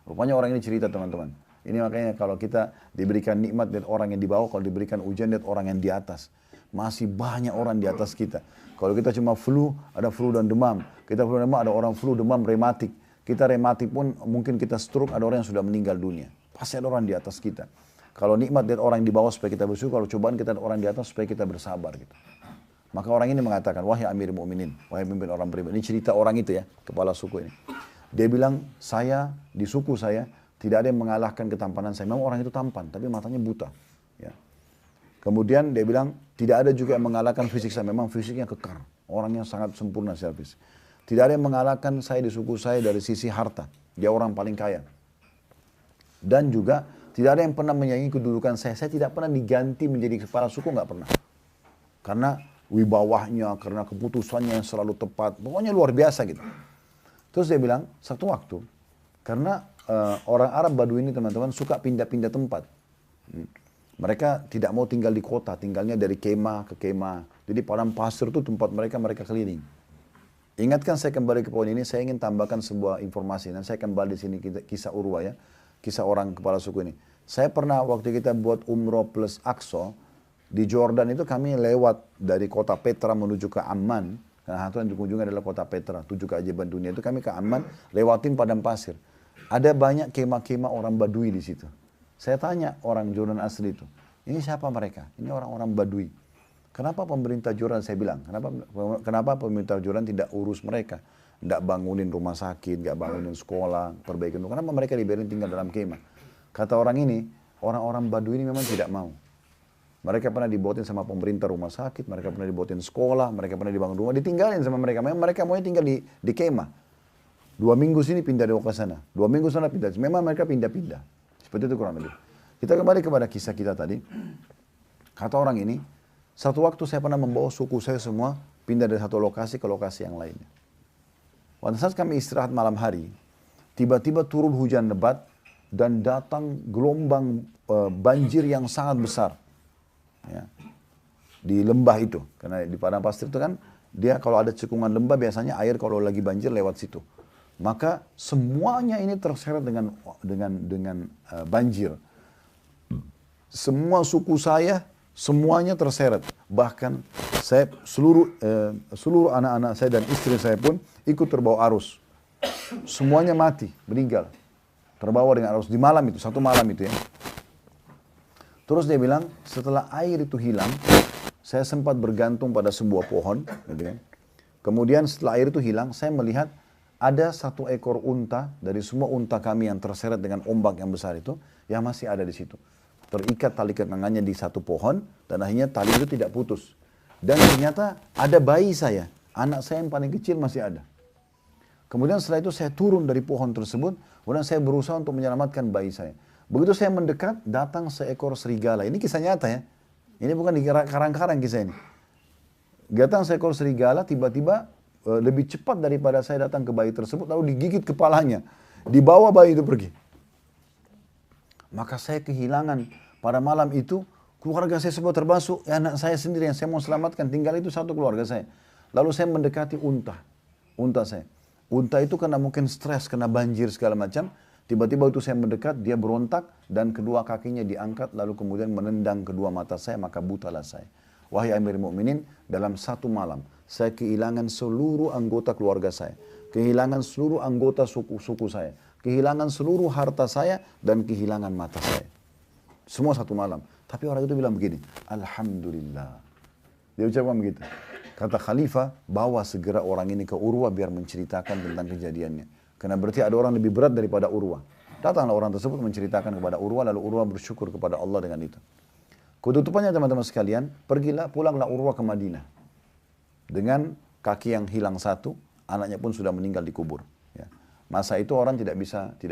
Rupanya orang ini cerita teman-teman. Ini makanya kalau kita diberikan nikmat lihat orang yang di bawah, kalau diberikan ujian lihat orang yang di atas. Masih banyak orang di atas kita. Kalau kita cuma flu, ada flu dan demam. Kita flu dan demam, ada orang flu, demam, rematik. Kita rematik pun mungkin kita stroke, ada orang yang sudah meninggal dunia. Pasti ada orang di atas kita. Kalau nikmat lihat orang yang di bawah supaya kita bersyukur, kalau cobaan kita lihat orang di atas supaya kita bersabar. Gitu. Maka orang ini mengatakan, wahai Amir Mu'minin, wahai pemimpin orang beriman. Ini cerita orang itu ya, kepala suku ini. Dia bilang, saya, di suku saya, tidak ada yang mengalahkan ketampanan saya. Memang orang itu tampan, tapi matanya buta. Ya. Kemudian dia bilang, tidak ada juga yang mengalahkan fisik saya. Memang fisiknya kekar. Orangnya sangat sempurna secara fisik. Tidak ada yang mengalahkan saya di suku saya dari sisi harta. Dia orang paling kaya. Dan juga tidak ada yang pernah menyaingi kedudukan saya. Saya tidak pernah diganti menjadi kepala suku, nggak pernah. Karena wibawahnya, karena keputusannya yang selalu tepat. Pokoknya luar biasa gitu. Terus dia bilang, satu waktu, karena orang Arab Badui ini teman-teman suka pindah-pindah tempat. Mereka tidak mau tinggal di kota, tinggalnya dari kemah ke kemah. Jadi padang pasir itu tempat mereka keliling. Ingatkan saya kembali ke poin ini, saya ingin tambahkan sebuah informasi. Dan saya kembali di sini kisah Urwah ya, kisah orang kepala suku ini. Saya pernah waktu kita buat umroh plus Aqsa, di Jordan itu kami lewat dari kota Petra menuju ke Amman. Nah, itu yang ujungnya adalah kota Petra, 7 keajaiban dunia. Itu kami ke Amman, lewatin padang pasir. Ada banyak kemah-kemah orang Badui di situ. Saya tanya orang Jordan asli itu, ini siapa mereka? Ini orang-orang Badui. Kenapa pemerintah Jordan, saya bilang, kenapa pemerintah Jordan tidak urus mereka? Tidak bangunin rumah sakit, tidak bangunin sekolah, perbaikan. Kenapa mereka dibiarin tinggal dalam kemah? Kata orang ini, orang-orang Badui ini memang tidak mau. Mereka pernah dibuatin sama pemerintah rumah sakit, mereka pernah dibuatin sekolah, mereka pernah dibangun rumah, ditinggalin sama mereka. Memang mereka maunya tinggal di kemah. 2 minggu sini pindah ke sana, 2 minggu sana pindah. Memang mereka pindah-pindah. Seperti itu kurang lebih. Kita kembali kepada kisah kita tadi. Kata orang ini, satu waktu saya pernah membawa suku saya semua pindah dari satu lokasi ke lokasi yang lainnya. Pada saat kami istirahat malam hari, tiba-tiba turun hujan lebat dan datang gelombang banjir yang sangat besar. Ya, di lembah itu, karena di padang pasir itu kan dia kalau ada cekungan lembah biasanya air kalau lagi banjir lewat situ, maka semuanya ini terseret dengan banjir. Semua suku saya semuanya terseret, bahkan saya seluruh anak-anak saya dan istri saya pun ikut terbawa arus, semuanya mati, meninggal, terbawa dengan arus di malam itu, satu malam itu ya. Terus dia bilang, setelah air itu hilang, saya sempat bergantung pada sebuah pohon. Gitu kan. Kemudian setelah air itu hilang, saya melihat ada satu ekor unta dari semua unta kami yang terseret dengan ombak yang besar itu, yang masih ada di situ. Terikat tali kenangannya di satu pohon, dan akhirnya tali itu tidak putus. Dan ternyata ada bayi saya, anak saya yang paling kecil masih ada. Kemudian setelah itu saya turun dari pohon tersebut, kemudian saya berusaha untuk menyelamatkan bayi saya. Begitu saya mendekat, datang seekor serigala. Ini kisah nyata ya. Ini bukan di karang-karang kisah ini. Datang seekor serigala, tiba-tiba lebih cepat daripada saya datang ke bayi tersebut, lalu digigit kepalanya. Dibawa bayi itu pergi. Maka saya kehilangan pada malam itu, keluarga saya semua terbasuh, anak saya sendiri yang saya mau selamatkan, tinggal itu satu keluarga saya. Lalu saya mendekati unta saya. Unta itu karena mungkin stres, kena banjir segala macam. Tiba-tiba itu saya mendekat, dia berontak dan kedua kakinya diangkat lalu kemudian menendang kedua mata saya, maka butalah saya. Wahai Amir Mukminin, dalam satu malam saya kehilangan seluruh anggota keluarga saya, kehilangan seluruh anggota suku saya, kehilangan seluruh harta saya dan kehilangan mata saya. Semua satu malam. Tapi orang itu bilang begini, Alhamdulillah. Dia ucapkan begitu. Kata Khalifah, bawa segera orang ini ke Urwa biar menceritakan tentang kejadiannya. Karena berarti ada orang lebih berat daripada Urwa. Datanglah orang tersebut menceritakan kepada Urwa, lalu Urwa bersyukur kepada Allah dengan itu. Ketutupannya teman-teman sekalian, pulanglah Urwa ke Madinah. Dengan kaki yang hilang satu, anaknya pun sudah meninggal dikubur. Ya. Masa itu orang tidak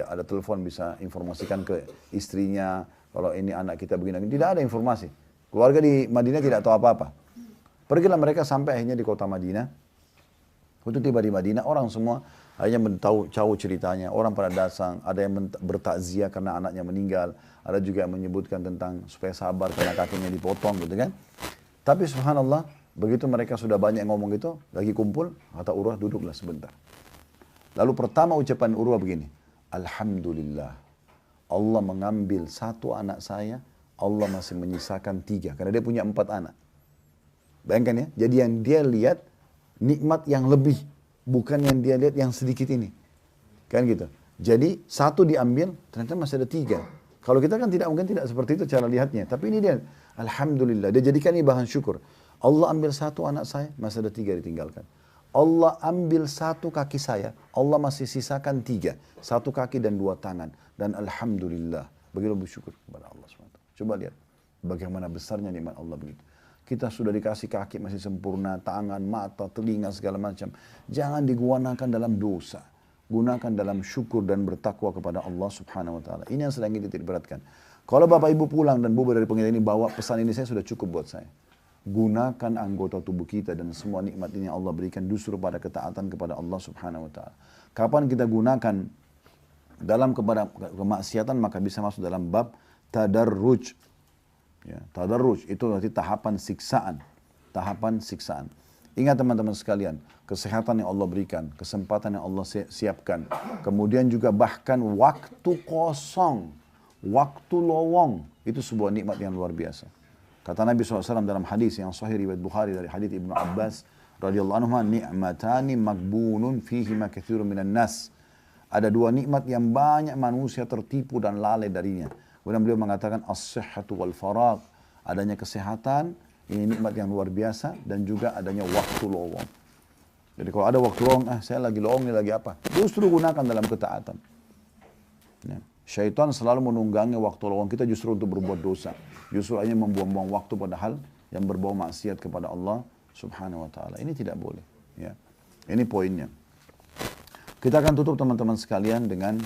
ada telepon bisa informasikan ke istrinya, kalau ini anak kita begini, tidak ada informasi. Keluarga di Madinah tidak tahu apa-apa. Pergilah mereka sampai akhirnya di kota Madinah. Waktu tiba di Madinah, orang semua akhirnya tahu ceritanya. Orang pada datang, ada yang bertakziah karena anaknya meninggal. Ada juga yang menyebutkan tentang supaya sabar karena kakinya dipotong gitu kan. Tapi subhanallah, begitu mereka sudah banyak ngomong gitu, lagi kumpul, kata Urwah, duduklah sebentar. Lalu pertama ucapan Urwah begini, Alhamdulillah, Allah mengambil satu anak saya, Allah masih menyisakan 3, karena dia punya 4 anak. Bayangkan ya, jadi yang dia lihat, nikmat yang lebih, bukan yang dia lihat yang sedikit ini. Kan gitu. Jadi satu diambil, ternyata masih ada 3. Kalau kita kan mungkin tidak seperti itu cara lihatnya. Tapi ini dia, Alhamdulillah, dia jadikan ini bahan syukur. Allah ambil satu anak saya, masih ada 3 ditinggalkan. Allah ambil satu kaki saya, Allah masih sisakan 3. 1 kaki dan 2 tangan. Dan Alhamdulillah, begitu bersyukur kepada Allah SWT. Coba lihat, bagaimana besarnya nikmat Allah begitu. Kita sudah dikasih kaki masih sempurna, tangan, mata, telinga, segala macam. Jangan digunakan dalam dosa. Gunakan dalam syukur dan bertakwa kepada Allah Subhanahu wa taala. Ini yang sedang kita beratkan. Kalau Bapak Ibu pulang dan Bubu dari pengingat ini bawa pesan ini, saya sudah cukup buat saya. Gunakan anggota tubuh kita dan semua nikmat ini yang Allah berikan justru pada ketaatan kepada Allah Subhanahu wa taala. Kapan kita gunakan dalam kepada kemaksiatan, maka bisa masuk dalam bab tadarruj. Ya, tadarruj itu berarti tahapan siksaan. Tahapan siksaan. Ingat teman-teman sekalian, kesehatan yang Allah berikan, kesempatan yang Allah siapkan. Kemudian juga bahkan waktu kosong, waktu lowong, itu sebuah nikmat yang luar biasa. Kata Nabi SAW dalam hadis yang sahih riwayat Bukhari dari hadis Ibnu Abbas radhiyallahu anhu, ni'matani magbunun fihima katsirun minan nas. Ada 2 nikmat yang banyak manusia tertipu dan lalai darinya. Kemudian beliau mengatakan as-sihhatu wal faragh, adanya kesehatan, ini nikmat yang luar biasa, dan juga adanya waktu lowong. Jadi kalau ada waktu lowong, saya lagi lowong, ini lagi apa? Justru gunakan dalam ketaatan. Ya. Syaitan selalu menunggangi waktu lowong kita justru untuk berbuat dosa. justru hanya membuang-buang waktu pada hal yang berbau maksiat kepada Allah Subhanahu wa taala. Ini tidak boleh, ya. Ini poinnya. Kita akan tutup teman-teman sekalian dengan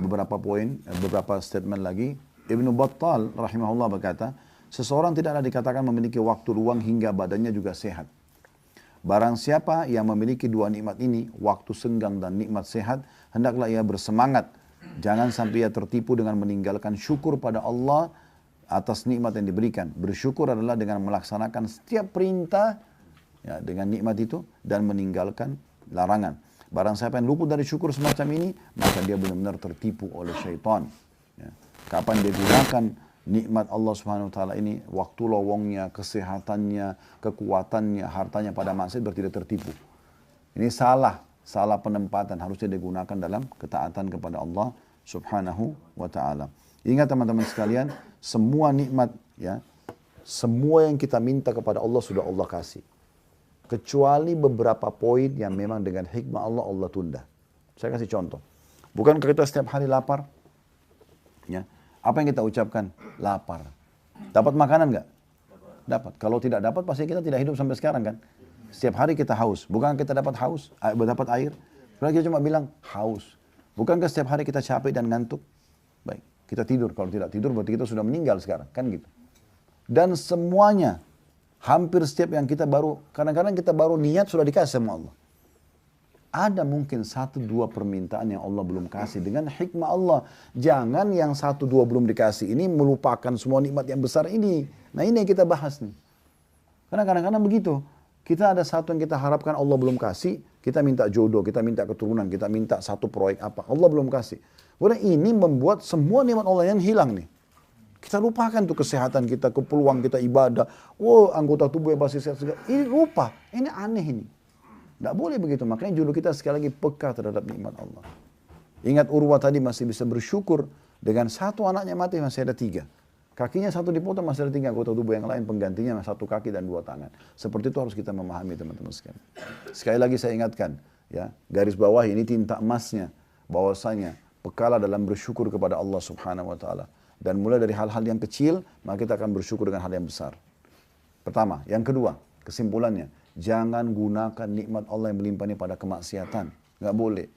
beberapa poin, beberapa statement lagi. Ibnu Battal rahimahullah berkata, seseorang tidaklah dikatakan memiliki waktu luang hingga badannya juga sehat. Barang siapa yang memiliki dua nikmat ini, waktu senggang dan nikmat sehat, hendaklah ia bersemangat. Jangan sampai ia tertipu dengan meninggalkan syukur pada Allah atas nikmat yang diberikan. Bersyukur adalah dengan melaksanakan setiap perintah ya, dengan nikmat itu dan meninggalkan larangan. Barang siapa yang luput dari syukur semacam ini, maka dia benar-benar tertipu oleh syaitan. Ya. Kapan dia gunakan nikmat Allah Subhanahu wa taala ini, waktu lowongnya, kesehatannya, kekuatannya, hartanya pada maksiat berarti dia tertipu. Ini salah penempatan, harusnya digunakan dalam ketaatan kepada Allah Subhanahu wa taala. Ingat teman-teman sekalian, semua nikmat ya, semua yang kita minta kepada Allah sudah Allah kasih. Kecuali beberapa poin yang memang dengan hikmah Allah tunda. Saya kasih contoh. Bukankah kita setiap hari lapar? Ya. Apa yang kita ucapkan? Lapar. Dapat makanan nggak? Dapat. Kalau tidak dapat, pasti kita tidak hidup sampai sekarang kan? Setiap hari kita haus. Bukan kita dapat haus, dapat air. Kalau kita cuma bilang haus. Bukankah setiap hari kita capek dan ngantuk? Baik, kita tidur. Kalau tidak tidur, berarti kita sudah meninggal sekarang. Kan gitu. Dan semuanya, hampir setiap yang kita baru, kadang-kadang kita baru niat sudah dikasih sama Allah. Ada mungkin 1-2 permintaan yang Allah belum kasih dengan hikmah Allah. Jangan yang 1-2 belum dikasih ini melupakan semua nikmat yang besar ini. Nah ini yang kita bahas nih. Karena kadang-kadang begitu. Kita ada satu yang kita harapkan Allah belum kasih. Kita minta jodoh, kita minta keturunan, kita minta satu proyek apa. Allah belum kasih. Kemudian ini membuat semua nikmat Allah yang hilang nih. Kita lupakan tuh kesehatan kita, kepeluang kita ibadah. Oh anggota tubuh yang masih sehat. Ini lupa. Ini aneh ini. Tidak boleh begitu. Makanya judul kita sekali lagi peka terhadap nikmat Allah. Ingat Urwah tadi masih bisa bersyukur. Dengan satu anaknya mati masih ada 3. Kakinya satu dipotong masih ada 3 anggota tubuh yang lain. Penggantinya 1 kaki dan 2 tangan. Seperti itu harus kita memahami teman-teman sekalian. Sekali lagi saya ingatkan. Ya, garis bawah ini tinta emasnya. Bahwasanya pekalah dalam bersyukur kepada Allah Subhanahu wa ta'ala. Dan mulai dari hal-hal yang kecil, maka kita akan bersyukur dengan hal yang besar. Pertama. Yang kedua, kesimpulannya. Jangan gunakan nikmat Allah yang melimpah ini pada kemaksiatan. Nggak boleh.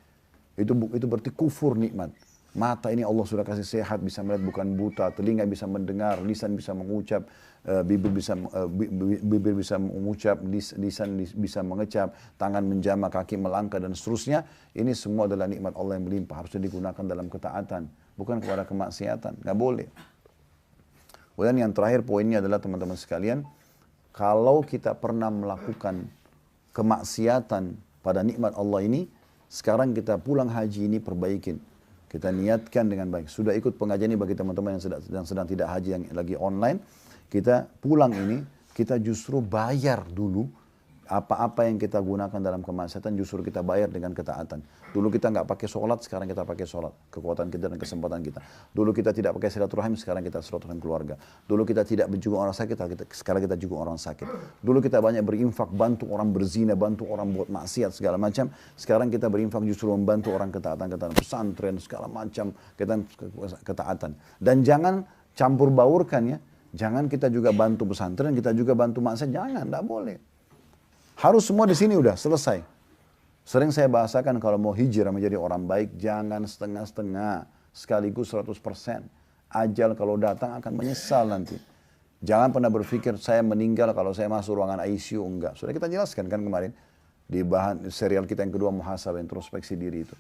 Itu berarti kufur nikmat. Mata ini Allah sudah kasih sehat, bisa melihat bukan buta. Telinga bisa mendengar, lisan bisa mengucap, bibir bisa mengucap, lisan bisa mengecap, tangan menjama, kaki melangkah dan seterusnya. Ini semua adalah nikmat Allah yang melimpah. Harusnya digunakan dalam ketaatan, bukan kepada kemaksiatan. Nggak boleh. Kemudian yang terakhir poinnya adalah teman-teman sekalian, kalau kita pernah melakukan kemaksiatan pada nikmat Allah ini, sekarang kita pulang haji ini perbaikin. Kita niatkan dengan baik. Sudah ikut pengajian ini bagi teman-teman yang sedang tidak haji yang lagi online. Kita pulang ini, kita justru bayar dulu apa-apa yang kita gunakan dalam kemaksiatan justru kita bayar dengan ketaatan. Dulu kita nggak pakai sholat, sekarang kita pakai sholat. Kekuatan kita dan kesempatan kita. Dulu kita tidak pakai silaturahim, sekarang kita silaturahim keluarga. Dulu kita tidak menjenguk orang sakit, sekarang kita jenguk orang sakit. Dulu kita banyak berinfak, bantu orang berzina, bantu orang buat maksiat segala macam. Sekarang kita berinfak justru membantu orang ketaatan pesantren segala macam, ketaatan. Dan jangan campur baurkan ya. Jangan kita juga bantu pesantren, kita juga bantu maksiat. Jangan, tidak boleh. Harus semua di sini udah selesai. Sering saya bahasakan kalau mau hijrah menjadi orang baik, jangan setengah-setengah, sekaligus 100%. Ajal kalau datang akan menyesal nanti. Jangan pernah berpikir saya meninggal kalau saya masuk ruangan ICU, enggak. Sudah kita jelaskan kan kemarin di bahan serial kita yang kedua muhasabah, introspeksi diri itu.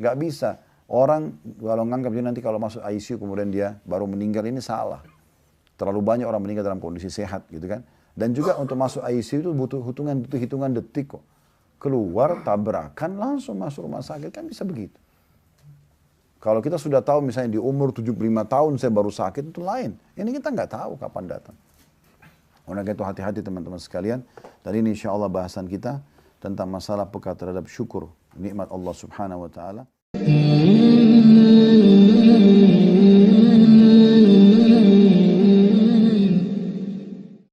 Enggak bisa. Orang kalau nganggap dia nanti kalau masuk ICU kemudian dia baru meninggal, ini salah. Terlalu banyak orang meninggal dalam kondisi sehat gitu kan. Dan juga untuk masuk ICU itu butuh hitungan detik kok. Keluar, tabrakan, langsung masuk rumah sakit, kan bisa begitu. Kalau kita sudah tahu misalnya di umur 75 tahun saya baru sakit, itu lain. Ini kita nggak tahu kapan datang. Oleh itu hati-hati teman-teman sekalian. Dan ini insya Allah bahasan kita tentang masalah peka terhadap syukur nikmat Allah Subhanahu wa ta'ala.